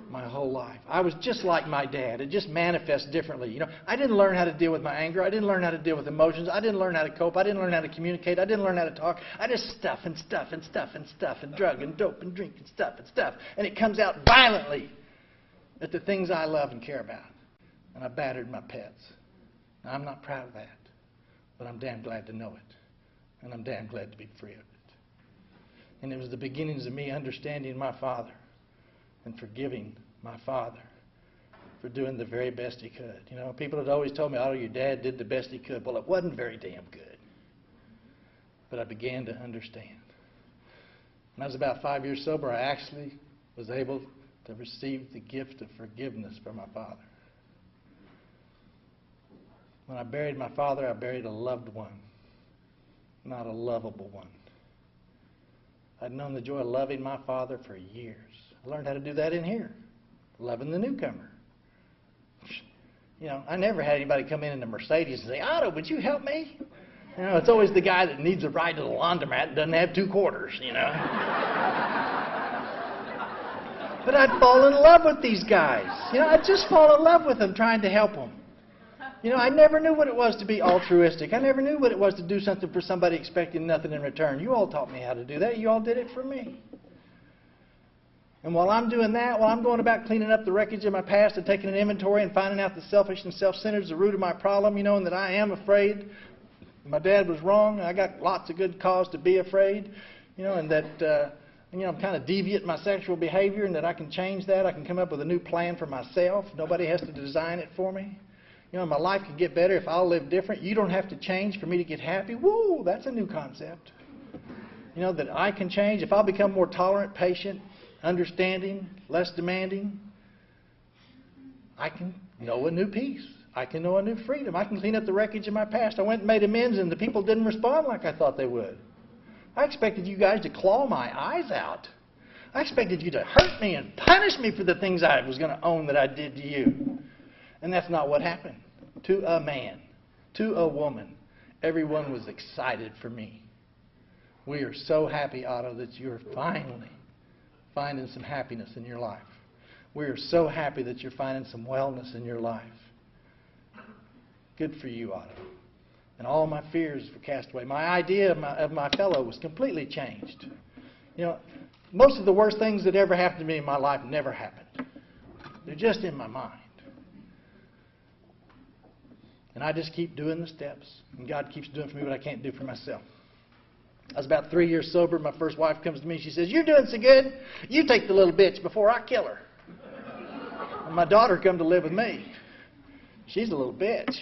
my whole life. I was just like my dad. It just manifests differently. I didn't learn how to deal with my anger. I didn't learn how to deal with emotions. I didn't learn how to cope. I didn't learn how to communicate. I didn't learn how to talk. I just stuff and stuff and stuff and stuff and drug and dope and drink and stuff and stuff. And it comes out violently at the things I love and care about. And I battered my pets. Now, I'm not proud of that. But I'm damn glad to know it. And I'm damn glad to be free of it. And it was the beginnings of me understanding my father and forgiving my father for doing the very best he could. People had always told me, Otto, your dad did the best he could. Well, it wasn't very damn good. but I began to understand. When I was about 5 years sober, I actually was able to receive the gift of forgiveness from my father. When I buried my father, I buried a loved one, not a lovable one. I'd known the joy of loving my father for years. I learned how to do that in here, loving the newcomer. You know, I never had anybody come in a Mercedes and say, Otto, would you help me? You know, it's always the guy that needs a ride to the laundromat and doesn't have 2 quarters, you know. But I'd fall in love with these guys. You know, I'd just fall in love with them, trying to help them. You know, I never knew what it was to be altruistic. I never knew what it was to do something for somebody expecting nothing in return. You all taught me how to do that. You all did it for me. And while I'm doing that, while I'm going about cleaning up the wreckage of my past and taking an inventory and finding out that selfish and self-centered is the root of my problem, you know, and that I am afraid my dad was wrong, and I got lots of good cause to be afraid, you know, and that, you know, I'm kind of deviant in my sexual behavior and that I can change that. I can come up with a new plan for myself. Nobody has to design it for me. You know, my life can get better if I'll live different. You don't have to change for me to get happy. Woo, that's a new concept. You know, that I can change if I'll become more tolerant, patient, understanding, less demanding. I can know a new peace. I can know a new freedom. I can clean up the wreckage of my past. I went and made amends, and the people didn't respond like I thought they would. I expected you guys to claw my eyes out. I expected you to hurt me and punish me for the things I was going to own that I did to you. And that's not what happened. To a man, to a woman, everyone was excited for me. We are so happy, Otto, that you're finally finding some happiness in your life. We are so happy that you're finding some wellness in your life. Good for you, Otto. And all my fears were cast away. My idea of my fellow was completely changed. You know, most of the worst things that ever happened to me in my life never happened. They're just in my mind. And I just keep doing the steps. And God keeps doing for me what I can't do for myself. I was about 3 years sober. My first wife comes to me. She says, "You're doing so good. You take the little bitch before I kill her." And my daughter come to live with me. She's a little bitch.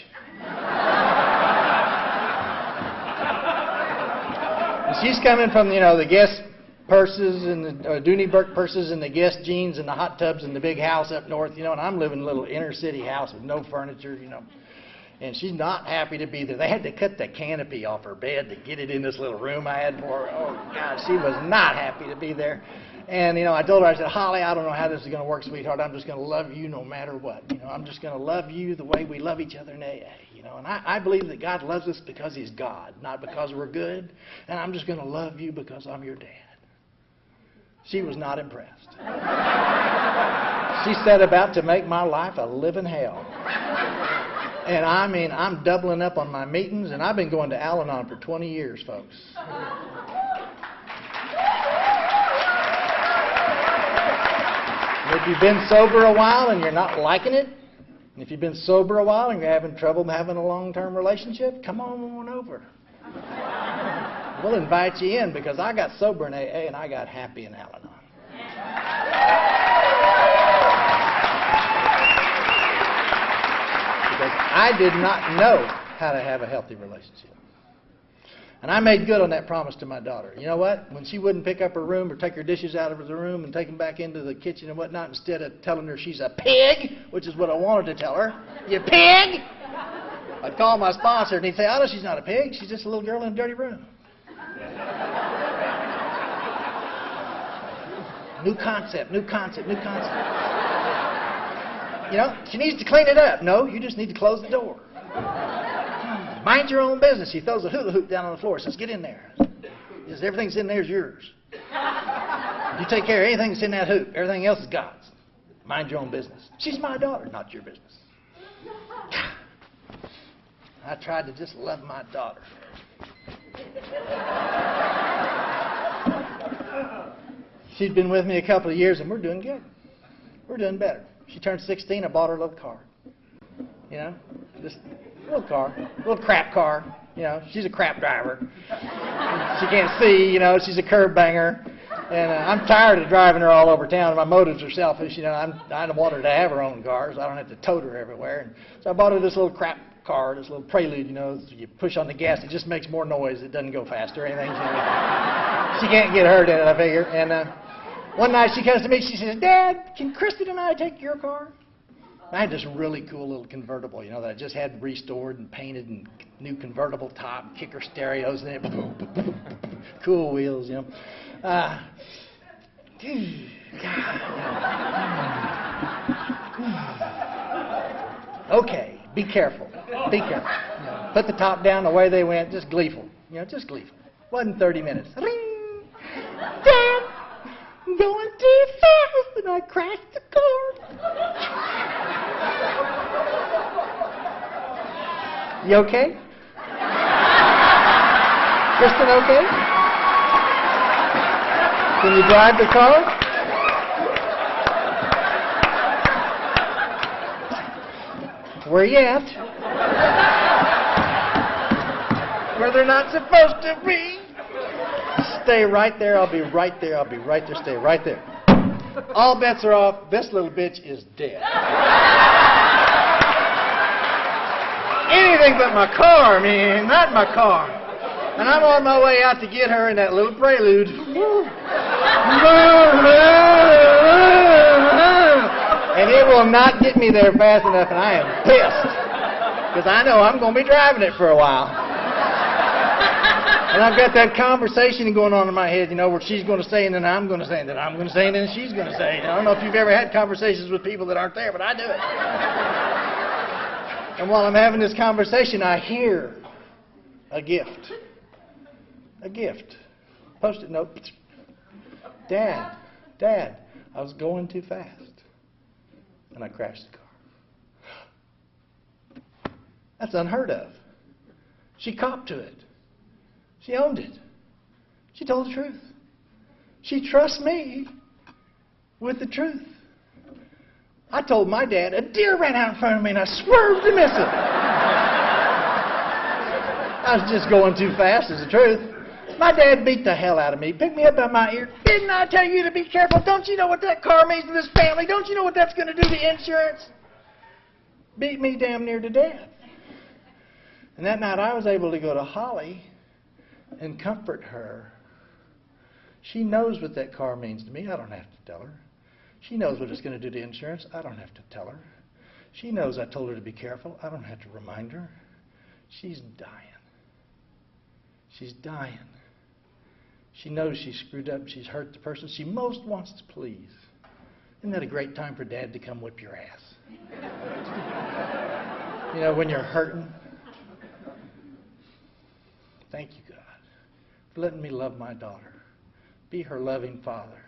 And she's coming from, you know, the Guess purses and the Dooney Burke purses and the Guess jeans and the hot tubs and the big house up north, you know, and I'm living in a little inner city house with no furniture, you know. And she's not happy to be there. They had to cut the canopy off her bed to get it in this little room I had for her. Oh, God, she was not happy to be there. And, you know, I told her, I said, "Holly, I don't know how this is going to work, sweetheart. I'm just going to love you no matter what. You know, I'm just going to love you the way we love each other in AA. You know, and I believe that God loves us because He's God, not because we're good. And I'm just going to love you because I'm your dad." She was not impressed. She set about to make my life a living hell. And I mean, I'm doubling up on my meetings, and I've been going to Al-Anon for 20 years, folks. If you've been sober a while and you're not liking it, and if you've been sober a while and you're having trouble having a long-term relationship, come on over. We'll invite you in because I got sober in AA and I got happy in Al-Anon. Because I did not know how to have a healthy relationship. And I made good on that promise to my daughter. You know what? When she wouldn't pick up her room or take her dishes out of the room and take them back into the kitchen and whatnot, instead of telling her she's a pig, which is what I wanted to tell her, "You pig!" I'd call my sponsor and he'd say, "Otto, she's not a pig. She's just a little girl in a dirty room." New concept, new concept, new concept. You know, she needs to clean it up. No, you just need to close the door. Mind your own business. He throws a hula hoop down on the floor and says, "Get in there." He says, "Everything's in there is yours. You take care of anything that's in that hoop. Everything else is God's. Mind your own business." She's my daughter, not your business. I tried to just love my daughter. She's been with me a couple of years, and we're doing good. We're doing better. She turned 16. I bought her a little car. You know, just a little car, a little crap car. You know, she's a crap driver. She can't see. You know, she's a curb banger. And I'm tired of driving her all over town. My motives are selfish. You know, I don't want her to have her own car, so I don't have to tote her everywhere. And so I bought her this little crap car, this little Prelude, you know, so you push on the gas, it just makes more noise. It doesn't go faster or anything. She can't get hurt in it, I figure. And one night she comes to me, she says, Dad, can Kristen and I take your car? And I had this really cool little convertible, you know, that I just had restored and painted and new convertible top, kicker stereos, and it, cool wheels, you know. Okay, be careful. Be careful. You know, put the top down, away they went, just gleeful. You know, just gleeful. Wasn't 30 minutes. Ring! Dad, I'm going too fast, and I crashed the car. You okay? Kristen, okay? Can you drive the car? Where you at? Where they're not supposed to be. Stay right there. I'll be right there. I'll be right there. Stay right there. All bets are off. This little bitch is dead. Anything but my car, man. Not my car. And I'm on my way out to get her in that little Prelude. And it will not get me there fast enough, and I am pissed. Because I know I'm going to be driving it for a while. And I've got that conversation going on in my head, you know, where she's going to say, and then I'm going to say, and then I'm going to say, and then she's going to say. I don't know if you've ever had conversations with people that aren't there, but I do it. And while I'm having this conversation, I hear a gift. A gift. Post-it note. Dad, I was going too fast. And I crashed the car. That's unheard of. She copped to it. She owned it. She told the truth. She trusts me with the truth. I told my dad a deer ran out in front of me and I swerved to miss it. I was just going too fast, is the truth. My dad beat the hell out of me, picked me up by my ear. Didn't I tell you to be careful? Don't you know what that car means to this family? Don't you know what that's going to do to insurance? Beat me damn near to death. And that night I was able to go to Holly and comfort her. She knows what that car means to me. I don't have to tell her. She knows what it's going to do to insurance. I don't have to tell her. She knows I told her to be careful. I don't have to remind her. She's dying. She's dying. She knows she's screwed up. She's hurt the person she most wants to please. Isn't that a great time for Dad to come whip your ass? You know, when you're hurting. Thank you, God, for letting me love my daughter. Be her loving father.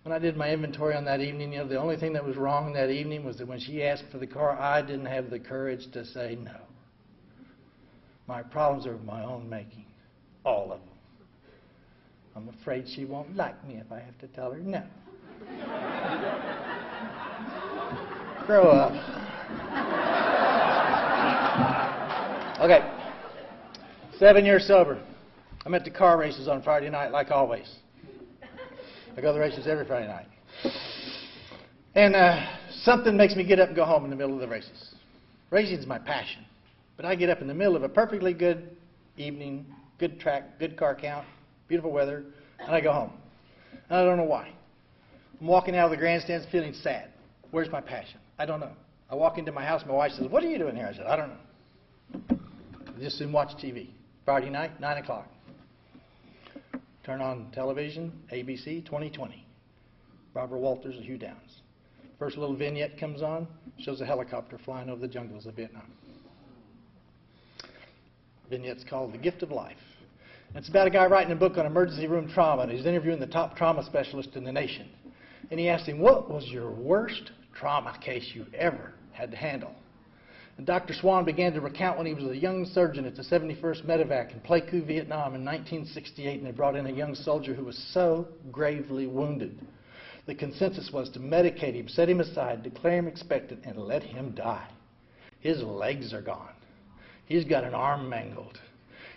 When I did my inventory on that evening, you know, the only thing that was wrong that evening was that when she asked for the car, I didn't have the courage to say no. My problems are of my own making. All of them. I'm afraid she won't like me if I have to tell her no. Grow up. Okay. 7 years sober. I'm at the car races on Friday night, like always. I go to the races every Friday night. And something makes me get up and go home in the middle of the races. Racing is my passion. But I get up in the middle of a perfectly good evening, good track, good car count, beautiful weather, and I go home. And I don't know why. I'm walking out of the grandstands feeling sad. Where's my passion? I don't know. I walk into my house, my wife says, "What are you doing here?" I said, "I don't know. I just soon watch TV." Friday night, 9 o'clock. Turn on television, ABC 2020. Barbara Walters and Hugh Downs. First little vignette comes on, shows a helicopter flying over the jungles of Vietnam. Vignette's called The Gift of Life. And it's about a guy writing a book on emergency room trauma, and he's interviewing the top trauma specialist in the nation. And he asked him, "What was your worst trauma case you ever had to handle?" And Dr. Swan began to recount when he was a young surgeon at the 71st Medevac in Pleiku, Vietnam in 1968, and they brought in a young soldier who was so gravely wounded. The consensus was to medicate him, set him aside, declare him expectant, and let him die. His legs are gone. He's got an arm mangled.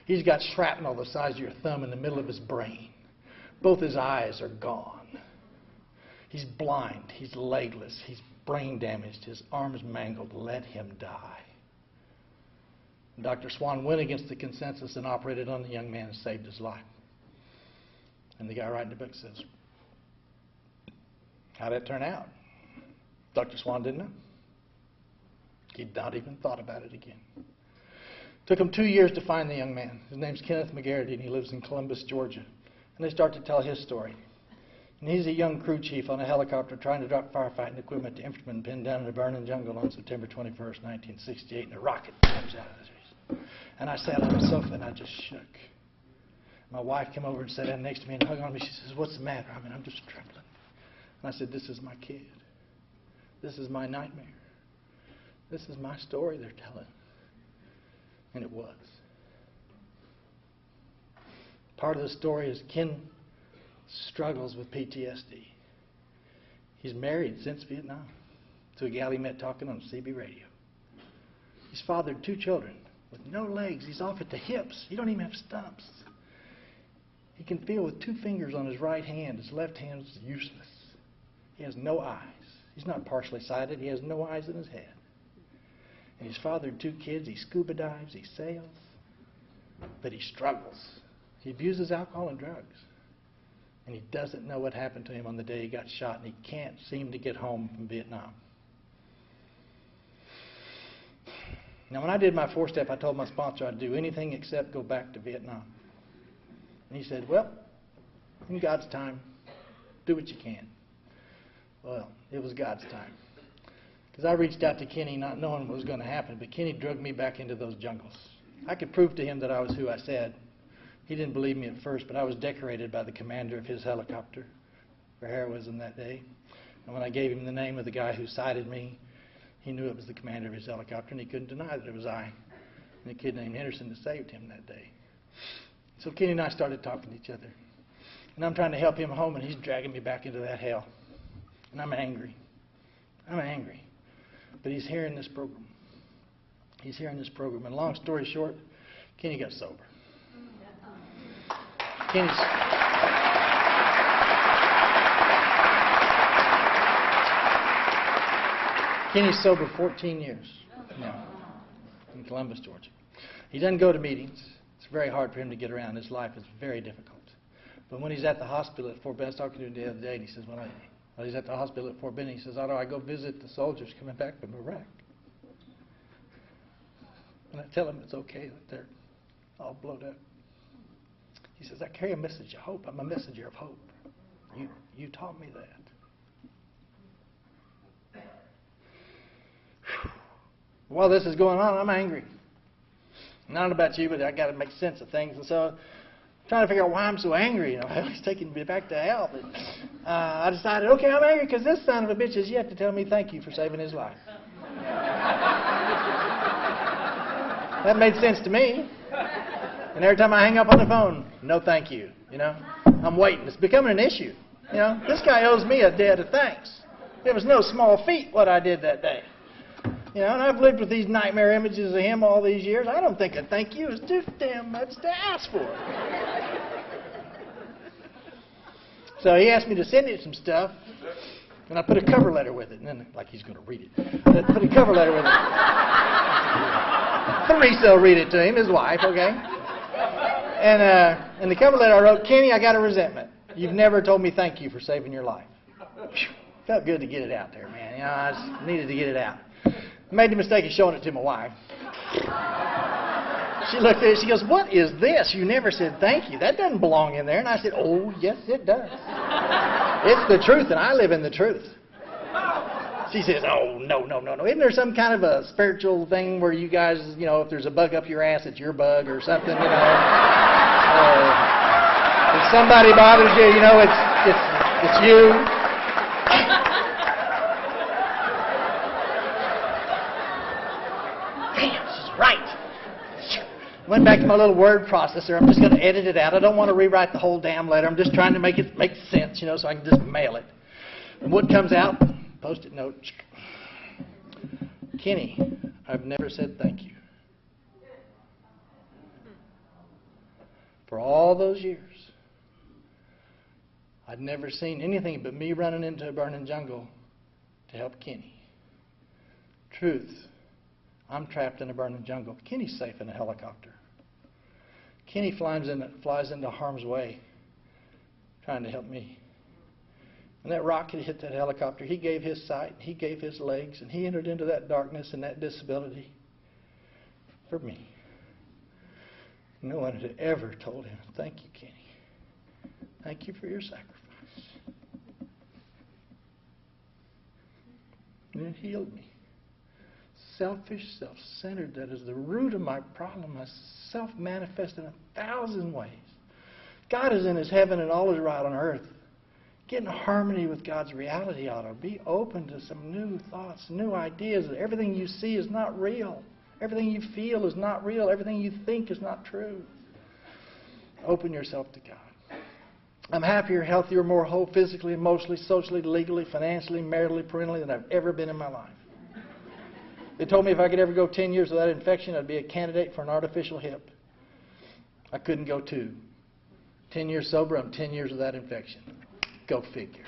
He's got shrapnel the size of your thumb in the middle of his brain. Both his eyes are gone. He's blind. He's legless. He's brain damaged. His arms mangled. Let him die. Dr. Swan went against the consensus and operated on the young man and saved his life. And the guy writing the book says, how'd that turn out? Dr. Swan didn't know. He'd not even thought about it again. Took him 2 years to find the young man. His name's Kenneth McGarity, and he lives in Columbus, Georgia. And they start to tell his story. And he's a young crew chief on a helicopter trying to drop firefighting equipment to infantrymen pinned down in a burning jungle on September 21st, 1968, and a rocket comes out of the trees. And I sat on the sofa and I just shook. My wife came over and sat down next to me and hugged on me. She says, what's the matter? I mean, I'm just trembling. And I said, this is my kid. This is my nightmare. This is my story they're telling. And it was. Part of the story is Ken struggles with PTSD. He's married since Vietnam to a gal he met talking on CB radio. He's fathered 2 children with no legs. He's off at the hips. He don't even have stumps. He can feel with 2 fingers on his right hand. His left hand is useless. He has no eyes. He's not partially sighted. He has no eyes in his head. And he's fathered 2 kids. He scuba dives. He sails. But he struggles. He abuses alcohol and drugs. And he doesn't know what happened to him on the day he got shot, and he can't seem to get home from Vietnam. Now, when I did my 4-step, I told my sponsor I'd do anything except go back to Vietnam. And he said, well, in God's time, do what you can. Well, it was God's time. Because I reached out to Kenny not knowing what was going to happen, but Kenny drugged me back into those jungles. I could prove to him that I was who I said. He didn't believe me at first, but I was decorated by the commander of his helicopter for heroism that day. And when I gave him the name of the guy who sighted me, he knew it was the commander of his helicopter, and he couldn't deny that it was I and a kid named Henderson that saved him that day. So Kenny and I started talking to each other. And I'm trying to help him home, and he's dragging me back into that hell. And I'm angry. I'm angry. But he's hearing this program. He's hearing this program. And long story short, Kenny got sober. Kenny's sober 14 years now in Columbus, Georgia. He doesn't go to meetings. It's very hard for him to get around. His life is very difficult. But when he's at the hospital at Fort Benning, I was talking to him the other day, and he says, well, he's at the hospital at Fort Benning, he says, Otto, I go visit the soldiers coming back from Iraq. And I tell him it's okay that they're all blown up. He says, I carry a message of hope. I'm a messenger of hope. You taught me that. While this is going on, I'm angry. Not about you, but I got to make sense of things. And so I'm trying to figure out why I'm so angry. You know, he's taking me back to hell. But, I decided, okay, I'm angry because this son of a bitch has yet to tell me thank you for saving his life. That made sense to me. And every time I hang up on the phone, no thank you, you know. I'm waiting. It's becoming an issue. You know, this guy owes me a debt of thanks. It was no small feat what I did that day. You know, and I've lived with these nightmare images of him all these years. I don't think a thank you is too damn much to ask for. So he asked me to send him some stuff, and I put a cover letter with it. And then, like he's going to read it. I put a cover letter with it. Teresa will read it to him, his wife, okay? And in the cover letter I wrote, Kenny, I got a resentment. You've never told me thank you for saving your life. Whew, felt good to get it out there, man. You know, I just needed to get it out. I made the mistake of showing it to my wife. She looked at it, she goes, what is this? You never said thank you. That doesn't belong in there. And I said, oh, yes, it does. It's the truth, and I live in the truth. She says, oh, no. Isn't there some kind of a spiritual thing where you guys, you know, if there's a bug up your ass, it's your bug or something, you know? If somebody bothers you, you know, it's you. Damn, she's right. Went back to my little word processor. I'm just going to edit it out. I don't want to rewrite the whole damn letter. I'm just trying to make it make sense, you know, so I can just mail it. And what comes out? Post-it note. Kenny, I've never said thank you. For all those years, I'd never seen anything but me running into a burning jungle to help Kenny. Truth, I'm trapped in a burning jungle. Kenny's safe in a helicopter. Kenny flies into harm's way trying to help me. When that rocket hit that helicopter, he gave his sight, he gave his legs, and he entered into that darkness and that disability for me. No one had ever told him, thank you, Kenny. Thank you for your sacrifice. And it healed me. Selfish, self-centered, that is the root of my problem. I self-manifest in 1,000 ways. God is in his heaven and all is right on earth. Get in harmony with God's reality, Otto. Be open to some new thoughts, new ideas. Everything you see is not real. Everything you feel is not real. Everything you think is not true. Open yourself to God. I'm happier, healthier, more whole physically, emotionally, socially, legally, financially, maritally, parentally than I've ever been in my life. They told me if I could ever go 10 years without infection, I'd be a candidate for an artificial hip. I couldn't go 2. 10 years sober, I'm 10 years without infection. Go figure.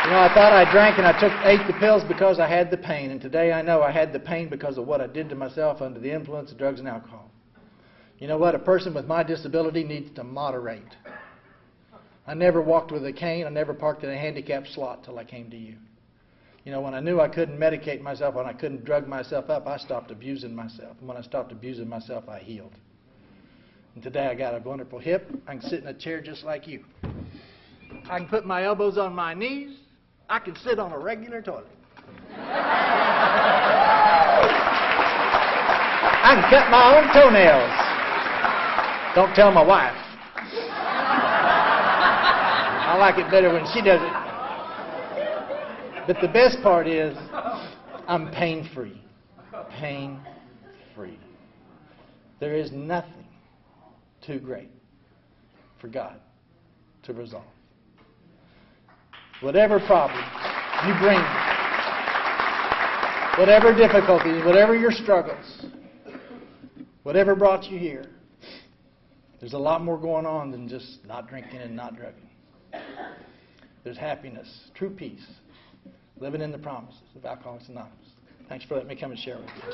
You know, I thought I drank and I ate the pills because I had the pain. And today I know I had the pain because of what I did to myself under the influence of drugs and alcohol. You know what? A person with my disability needs to moderate. I never walked with a cane. I never parked in a handicapped slot till I came to you. You know, when I knew I couldn't medicate myself, when I couldn't drug myself up, I stopped abusing myself. And when I stopped abusing myself, I healed. And today I got a wonderful hip. I can sit in a chair just like you. I can put my elbows on my knees. I can sit on a regular toilet. I can cut my own toenails. Don't tell my wife. I like it better when she does it. But the best part is I'm pain-free. Pain-free. There is nothing too great for God to resolve. Whatever problem you bring, whatever difficulties, whatever your struggles, whatever brought you here, there's a lot more going on than just not drinking and not drugging. There's happiness, true peace, living in the promises of Alcoholics Anonymous. Thanks for letting me come and share with you.